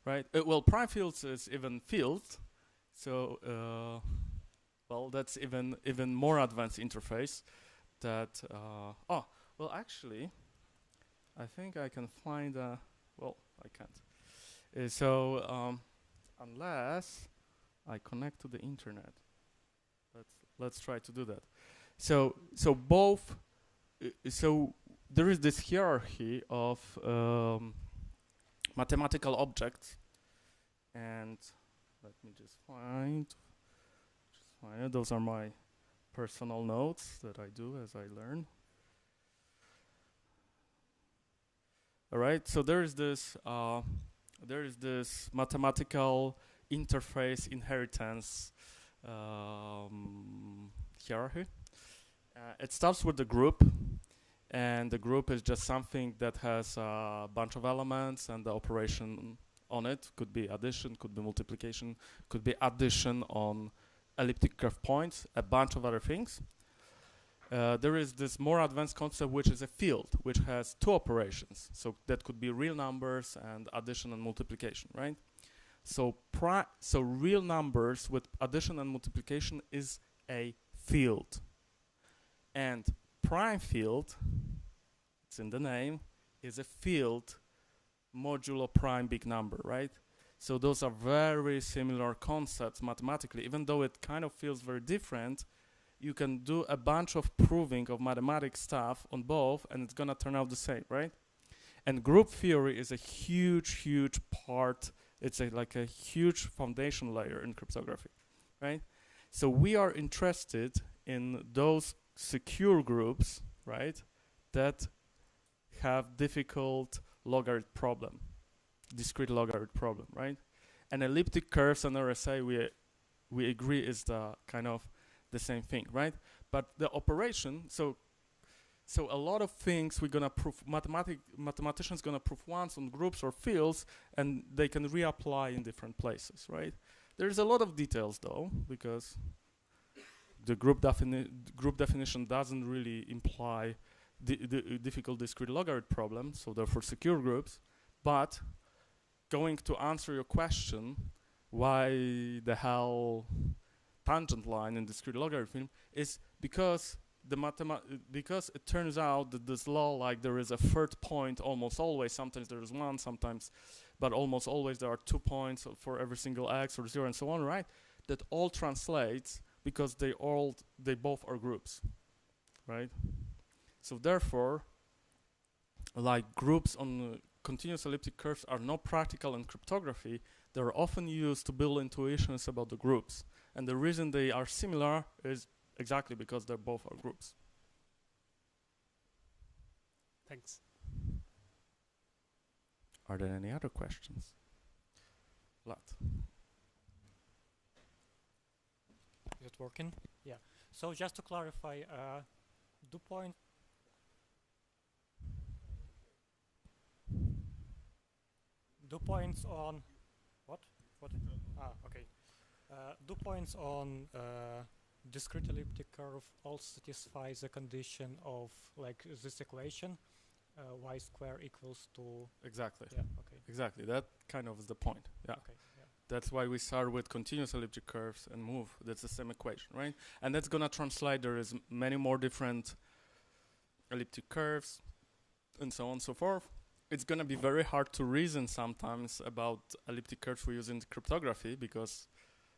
Speaker 10: right? Well, prime fields is even field, so well, that's even more advanced interface. That well, actually, I think I can find a. Well, I can't. So unless I connect to the internet, let's try to do that. So both. So there is this hierarchy of mathematical objects, and let me just find it. Those are my personal notes that I do as I learn. All right, so there is this mathematical interface inheritance hierarchy. It starts with the group, and the group is just something that has a bunch of elements, and the operation on it could be addition, could be multiplication, could be addition on elliptic curve points, a bunch of other things. There is this more advanced concept, which is a field, which has two operations. So that could be real numbers and addition and multiplication, right? So real numbers with addition and multiplication is a field. And prime field, it's in the name, is a field modulo prime big number, right? So those are very similar concepts mathematically, even though it kind of feels very different. you can do a bunch of proving of mathematics stuff on both, and it's gonna turn out the same, right? And group theory is a huge, huge part. It's like a huge foundation layer in cryptography, right? So we are interested in those secure groups, right, that have difficult logarithm problem, discrete logarithm problem, right? And elliptic curves and RSA, we agree is the kind of the same thing, right? But the operation, so a lot of things we're gonna prove, mathematicians gonna prove once on groups or fields, and they can reapply in different places, right? There's a lot of details though, because the group definition doesn't really imply the difficult discrete logarithm problem, so therefore secure groups. But going to answer your question, why the hell tangent line in discrete logarithm is because because it turns out that this law, like there is a third point almost always, sometimes there is one, sometimes, but almost always there are 2 points for every single x or 0 and so on, right? That all translates because they both are groups, right? So therefore, like groups on continuous elliptic curves are not practical in cryptography. They're often used to build intuitions about the groups. And the reason they are similar is exactly because they both are groups.
Speaker 11: Thanks.
Speaker 10: Are there any other questions? Vlad.
Speaker 12: Is it working? Yeah. So just to clarify, do points on what? Okay. Do points on discrete elliptic curve also satisfy the condition of like this equation, y square equals to?
Speaker 10: Exactly.
Speaker 12: Yeah. Okay.
Speaker 10: Exactly. That kind of is the point. Yeah.
Speaker 12: Okay. Yeah.
Speaker 10: That's why we start with continuous elliptic curves and move. That's the same equation, right? And that's gonna translate. There is many more different elliptic curves, and so on and so forth. It's gonna be very hard to reason sometimes about elliptic curves we use in cryptography because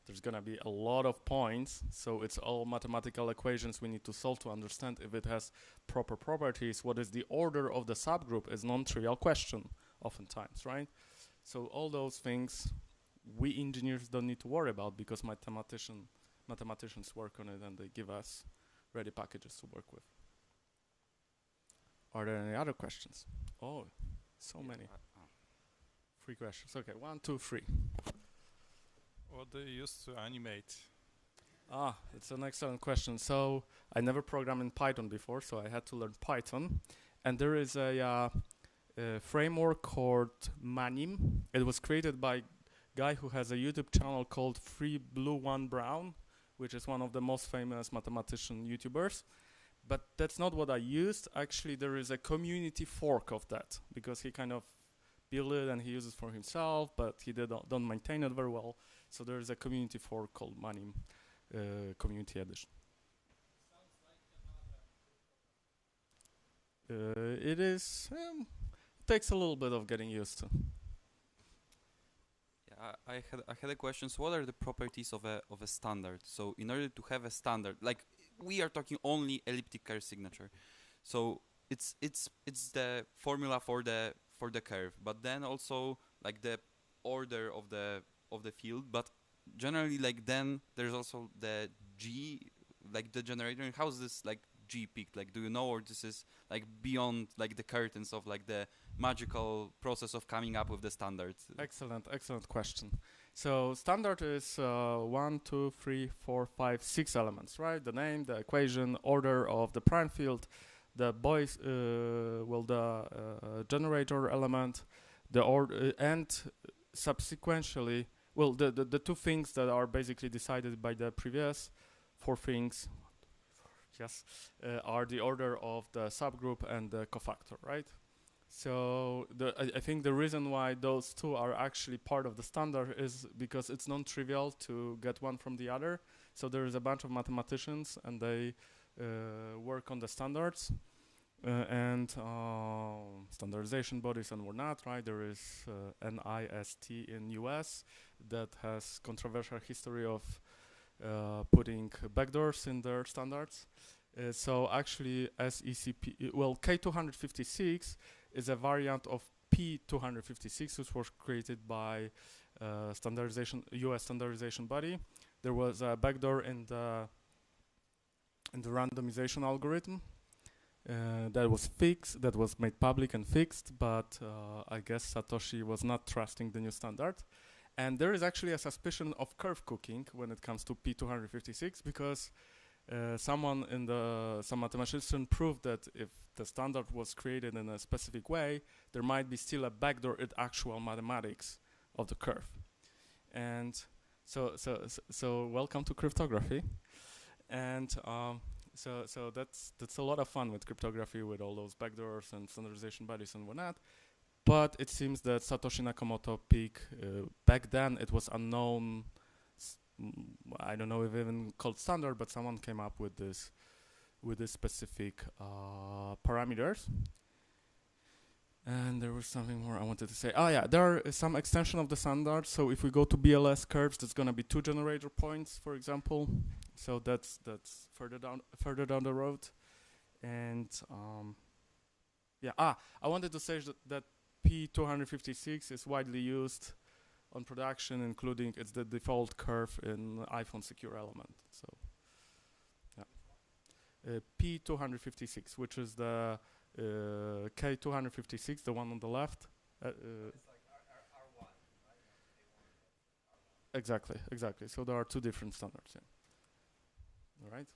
Speaker 10: there's gonna be a lot of points. So it's all mathematical equations we need to solve to understand if it has proper properties. What is the order of the subgroup is non-trivial question oftentimes, right? So all those things we engineers don't need to worry about because mathematicians work on it and they give us ready packages to work with. Are there any other questions? Oh, so many. 3 questions. Okay, 1, 2, 3.
Speaker 6: What do you use to animate?
Speaker 10: It's an excellent question. So I never programmed in Python before, so I had to learn Python. And there is a framework called Manim. It was created by a guy who has a YouTube channel called Free Blue One Brown, which is one of the most famous mathematician YouTubers. But that's not what I used. Actually, there is a community fork of that because he kind of built it and he uses it for himself, but he don't maintain it very well. So there is a community fork called Manim Community Edition. It is. It takes a little bit of getting used to.
Speaker 2: Yeah, I had a question. So what are the properties of a standard? So in order to have a standard, like we are talking only elliptic curve signature, so it's the formula for the curve, but then also like the order of the field, but generally like then there's also the G, like the generator. How's this like G picked? Like do you know, or this is like beyond like the curtains of like the magical process of coming up with the standard?
Speaker 10: Excellent question. So standard is 1, 2, 3, 4, 5, 6 elements, right? The name, the equation, order of the prime field, the generator element, the order, and subsequently, the 2 things that are basically decided by the previous 4 things, are the order of the subgroup and the cofactor, right? So I think the reason why those 2 are actually part of the standard is because it's non-trivial to get one from the other. So there is a bunch of mathematicians and they work on the standards and standardization bodies and whatnot, right? There is NIST in US that has controversial history of putting backdoors in their standards. So actually, K256 is a variant of P256, which was created by US standardization body. There was a backdoor in the randomization algorithm that was fixed, that was made public and fixed, but I guess Satoshi was not trusting the new standard. And there is actually a suspicion of curve cooking when it comes to P256, because some mathematician proved that if the standard was created in a specific way, there might be still a backdoor in actual mathematics of the curve. And so welcome to cryptography. And so that's a lot of fun with cryptography, with all those backdoors and standardization bodies and whatnot. But it seems that Satoshi Nakamoto peak, back then it was unknown. I don't know if even called standard, but someone came up with this specific parameters. And there was something more I wanted to say. Oh yeah, there are some extension of the standard. So if we go to BLS curves, there's gonna be 2 generator points, for example. So that's further down the road. And I wanted to say that P256 is widely used on production, including it's the default curve in iPhone secure element. So yeah, P256, which is the K256, the one on the left. It's like R1, right? Exactly. So there are 2 different standards. Yeah. All right.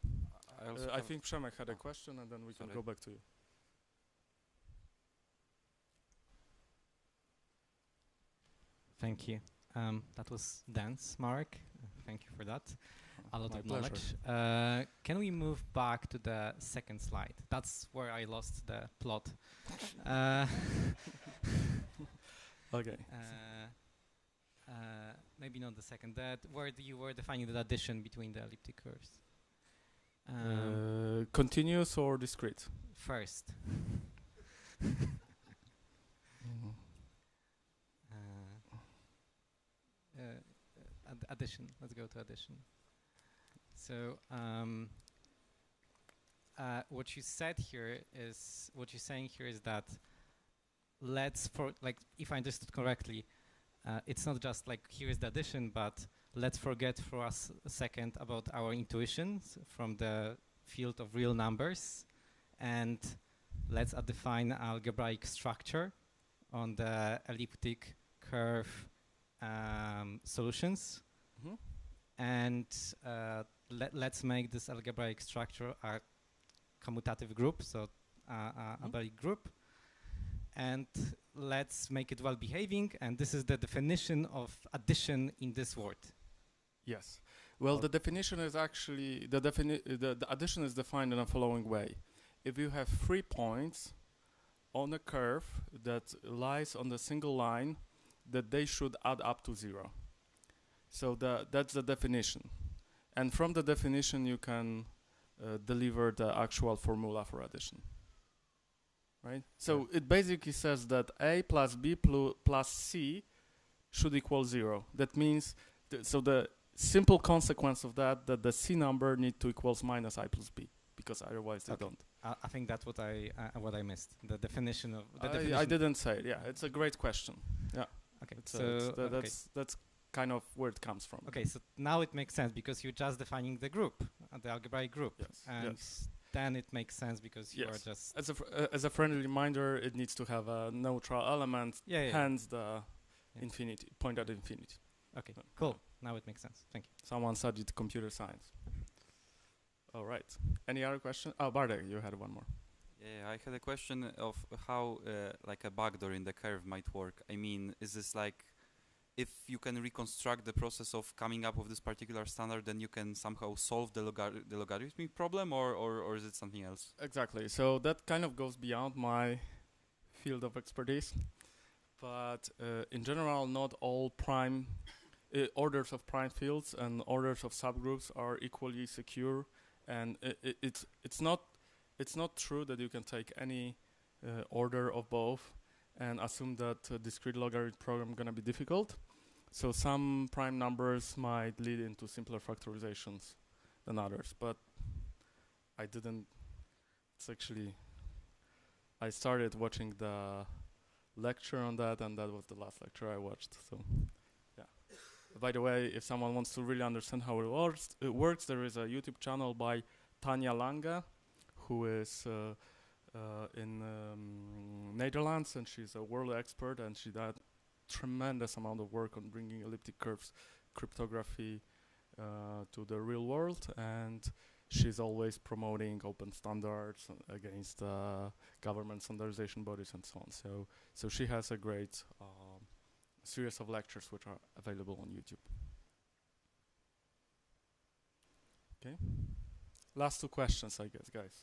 Speaker 10: I think Przemek had a question, and then we can go back to you.
Speaker 7: Thank you. That was dense, Marek. Thank you for that. A lot
Speaker 10: My
Speaker 7: of
Speaker 10: pleasure.
Speaker 7: knowledge. Can we move back to the second slide? That's where I lost the plot.
Speaker 10: Okay.
Speaker 7: Maybe not the second. That where you were defining the addition between the elliptic curves.
Speaker 10: Continuous or discrete?
Speaker 7: First. Addition. Let's go to addition. So what you're saying here is that if I understood correctly, it's not just like here's the addition, but let's forget for us a second about our intuitions from the field of real numbers, and let's define algebraic structure on the elliptic curve solutions.
Speaker 10: Mm-hmm.
Speaker 7: And let's make this algebraic structure a commutative group, so a big group, and let's make it well behaving. And this is the definition of addition in this word.
Speaker 10: Yes. Well, the definition is actually the addition is defined in the following way: if you have 3 points on a curve that lies on the single line, that they should add up to 0. So that's the definition. And from the definition, you can deliver the actual formula for addition. Right? So it basically says that A plus B plus C should equal 0. That means, so the simple consequence of that the C number need to equals minus I plus B, because otherwise they don't.
Speaker 7: I think that's what I missed. The definition of
Speaker 10: I didn't say it. Yeah, it's a great question. Yeah.
Speaker 7: Okay.
Speaker 10: That's kind of where it comes from.
Speaker 7: Okay, so now it makes sense because you're just defining the group, the algebraic group, and then it makes sense because you are just
Speaker 10: as a friendly reminder, it needs to have a neutral element. Hence the infinity point at infinity.
Speaker 7: Okay, cool. Now it makes sense. Thank you.
Speaker 10: Someone studied computer science. All right. Any other question? Oh, Bartek, you had one more.
Speaker 2: Yeah, I had a question of how like a backdoor in the curve might work. I mean, is this like if you can reconstruct the process of coming up with this particular standard, then you can somehow solve the logarithmic problem, or is it something else?
Speaker 10: Exactly. So that kind of goes beyond my field of expertise. But in general, not all prime orders of prime fields and orders of subgroups are equally secure, and it's not true that you can take any order of both and assume that a discrete logarithm program is going to be difficult. So some prime numbers might lead into simpler factorizations than others, but I didn't. It's actually, I started watching the lecture on that, and that was the last lecture I watched. So, yeah. By the way, if someone wants to really understand how it works, there is a YouTube channel by Tanja Lange, who is in Netherlands, and she's a world expert, and she did tremendous amount of work on bringing elliptic curves cryptography to the real world, and she's always promoting open standards against government standardization bodies and so on. So she has a great series of lectures which are available on YouTube. Okay, last two questions, I guess, guys.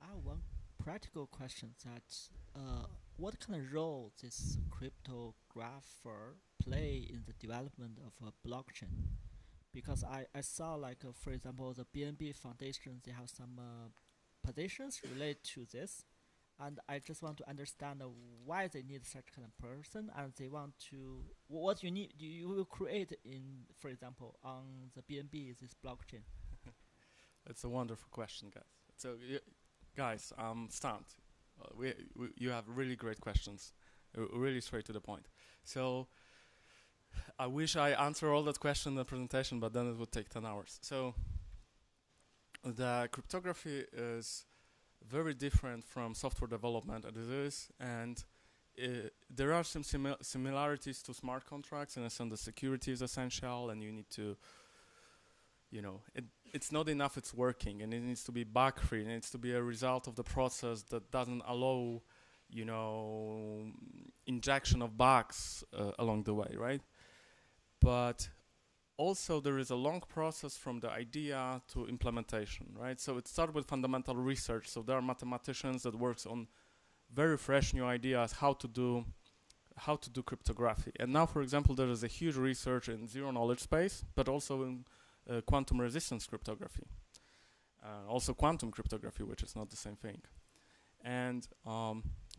Speaker 3: I have one practical question that what kind of role this cryptographer play in the development of a blockchain? Because I saw like, for example, the BNB Foundation, they have some positions related to this. And I just want to understand why they need such kind of person, and they want to, what you need, you will create in, for example, on the BNB, this blockchain.
Speaker 10: It's a wonderful question, guys. So, guys, I'm stumped. You have really great questions, really straight to the point. So, I wish I answer all that question in the presentation, but then it would take 10 hours. So, the cryptography is very different from software development as it is, and there are some similarities to smart contracts, and the security is essential, and you need to, it's not enough it's working, and it needs to be bug-free, it needs to be a result of the process that doesn't allow, injection of bugs along the way, right? But also, there is a long process from the idea to implementation, right? So it starts with fundamental research. So there are mathematicians that works on very fresh new ideas how to do cryptography. And now, for example, there is a huge research in zero knowledge space, but also in quantum resistance cryptography, also quantum cryptography, which is not the same thing. And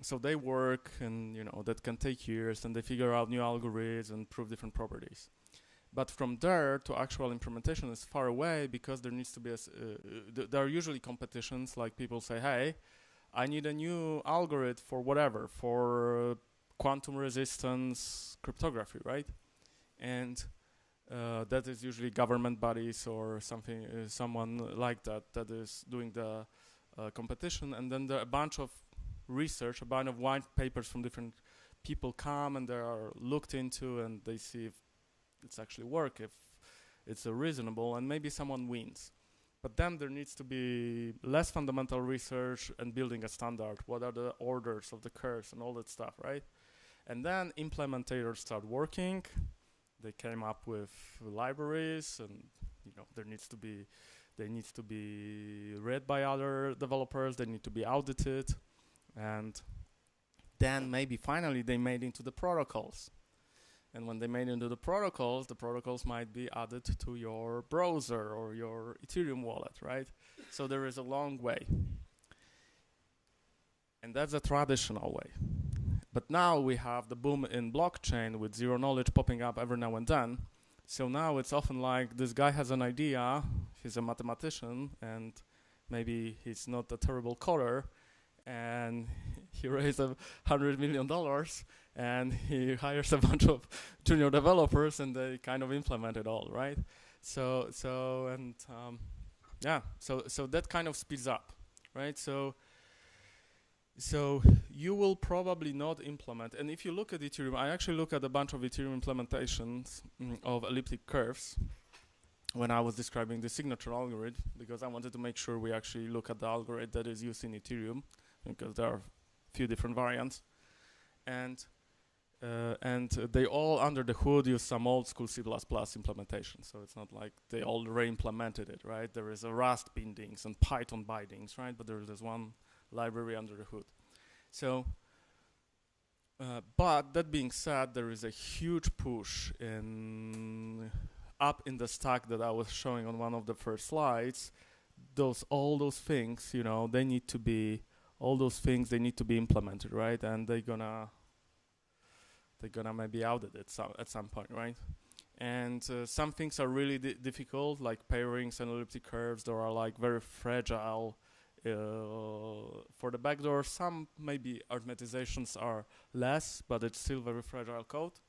Speaker 10: so they work, and that can take years, and they figure out new algorithms and prove different properties. But from there to actual implementation is far away, because there needs to be there are usually competitions, like people say, hey, I need a new algorithm for whatever, for quantum resistance cryptography, right? And that is usually government bodies or something, someone like that is doing the competition. And then there are a bunch of research, a bunch of white papers from different people come, and they are looked into, and they see if it's actually work, if it's reasonable, and maybe someone wins. But then there needs to be less fundamental research and building a standard. What are the orders of the curves and all that stuff, right? And then implementators start working. They came up with libraries, and they needs to be read by other developers. They need to be audited, and then maybe finally they made into the protocols. And when they made into the protocols might be added to your browser or your Ethereum wallet, right? So there is a long way. And that's a traditional way. But now we have the boom in blockchain with zero knowledge popping up every now and then. So now it's often like this guy has an idea, he's a mathematician, and maybe he's not a terrible coder, and he raised $100 million, and he hires a bunch of junior developers, and they kind of implement it all, right? So that kind of speeds up, right? So you will probably not implement, and if you look at Ethereum, I actually look at a bunch of Ethereum implementations of elliptic curves when I was describing the signature algorithm, because I wanted to make sure we actually look at the algorithm that is used in Ethereum, because there are a few different variants. And they all under the hood use some old school C++ implementation. So it's not like they all re-implemented it, right? There is a Rust bindings and Python bindings, right? But there is this one library under the hood. So, but that being said, there is a huge push up in the stack that I was showing on one of the first slides. All those things, they need to be implemented, right? And they're gonna they're gonna maybe audit it at some point, right? And some things are really difficult, like pairings and elliptic curves. They are like very fragile. For the backdoor, some maybe arithmetizations are less, but it's still very fragile code.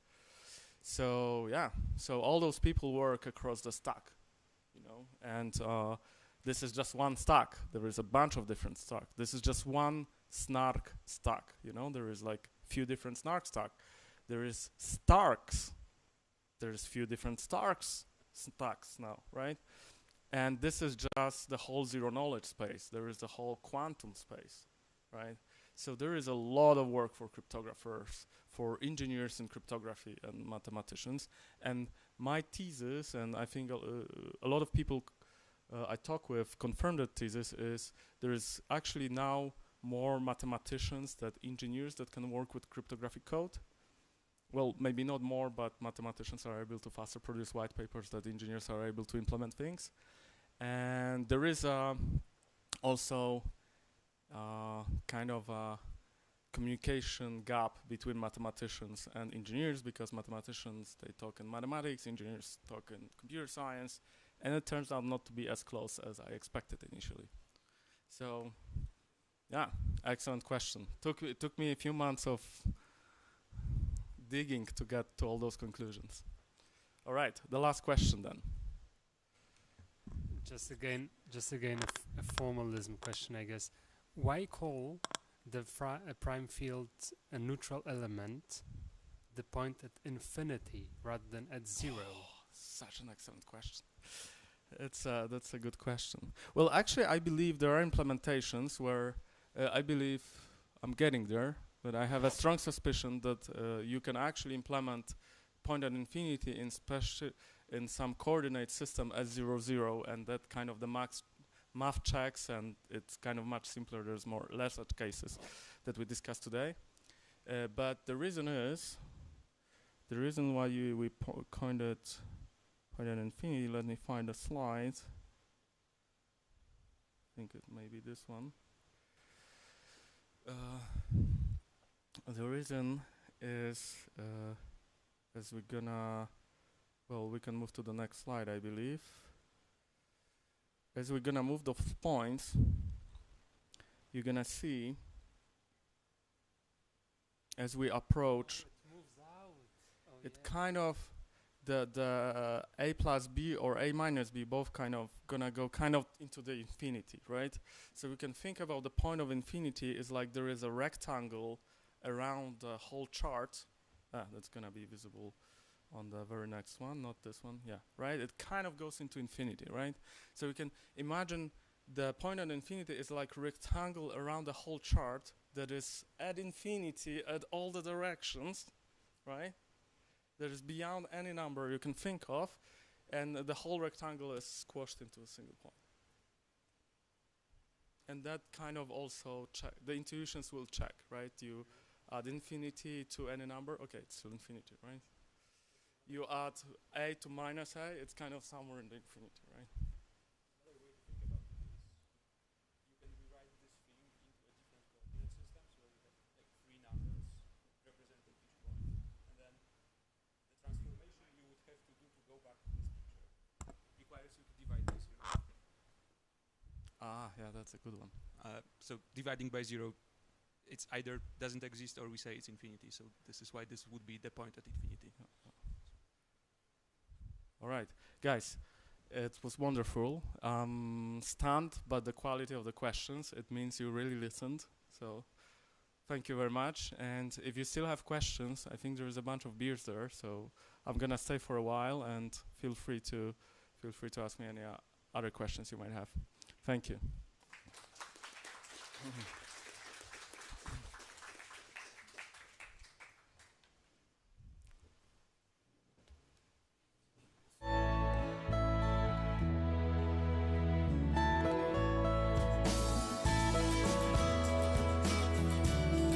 Speaker 10: So yeah, so all those people work across the stack, you know, and this is just one stack. There is a bunch of different stacks. This is just one snark stack, you know. There is like few different snark stack. There is starks. There's few different stacks now, right? And this is just the whole zero knowledge space. There is the whole quantum space, right? So there is a lot of work for cryptographers, for engineers in cryptography and mathematicians. And my thesis, and I think a lot of people I talk with confirm that thesis, is there is actually now more mathematicians than engineers that can work with cryptographic code. Well, maybe not more, but mathematicians are able to faster produce white papers that engineers are able to implement things. And there is also kind of a communication gap between mathematicians and engineers, because mathematicians, they talk in mathematics, engineers talk in computer science, and it turns out not to be as close as I expected initially. So, yeah, excellent question. It took me a few months of digging to get to all those conclusions. All right, the last question then.
Speaker 11: Just again, a formalism question, I guess. Why call the prime field a neutral element, the point at infinity rather than at zero?
Speaker 10: Such an excellent question. That's a good question. Well, actually, I believe there are implementations where I believe I'm getting there, but I have a strong suspicion that you can actually implement point at infinity in some coordinate system as 0, 0, and that kind of the math checks, and it's kind of much simpler. There's less edge cases that we discussed today. But the reason why we point at infinity, let me find a slide. I think it may be this one. The reason is, as we're gonna, well, we can move to the next slide, I believe. As we're gonna move the points, you're gonna see, as we approach, it kind of, the a plus b or a minus b both kind of gonna go kind of into the infinity, right? So we can think about the point of infinity is like there is a rectangle around the whole chart. That's gonna be visible on the very next one, not this one. Yeah, right? It kind of goes into infinity, right? So we can imagine the point at infinity is like a rectangle around the whole chart that is at infinity at all the directions, right? That is beyond any number you can think of, and the whole rectangle is squashed into a single point. And that kind of also the intuitions will check, right? You add infinity to any number, okay, it's still infinity, right? You add a to minus a, it's kind of somewhere in the infinity, right?
Speaker 13: Another way to think about it is you can rewrite this thing into a different coordinate system, so you have like 3 numbers representing each point, and then the transformation you would have to do to go back to this picture requires you to divide by 0.
Speaker 10: Yeah, that's a good one.
Speaker 13: So dividing by 0, it's either doesn't exist or we say it's infinity. So this is why this would be the point at infinity.
Speaker 10: All right, guys, it was wonderful. Stunned by the quality of the questions. It means you really listened. So thank you very much. And if you still have questions, I think there is a bunch of beers there. So I'm gonna stay for a while, and feel free to ask me any other questions you might have. Thank you.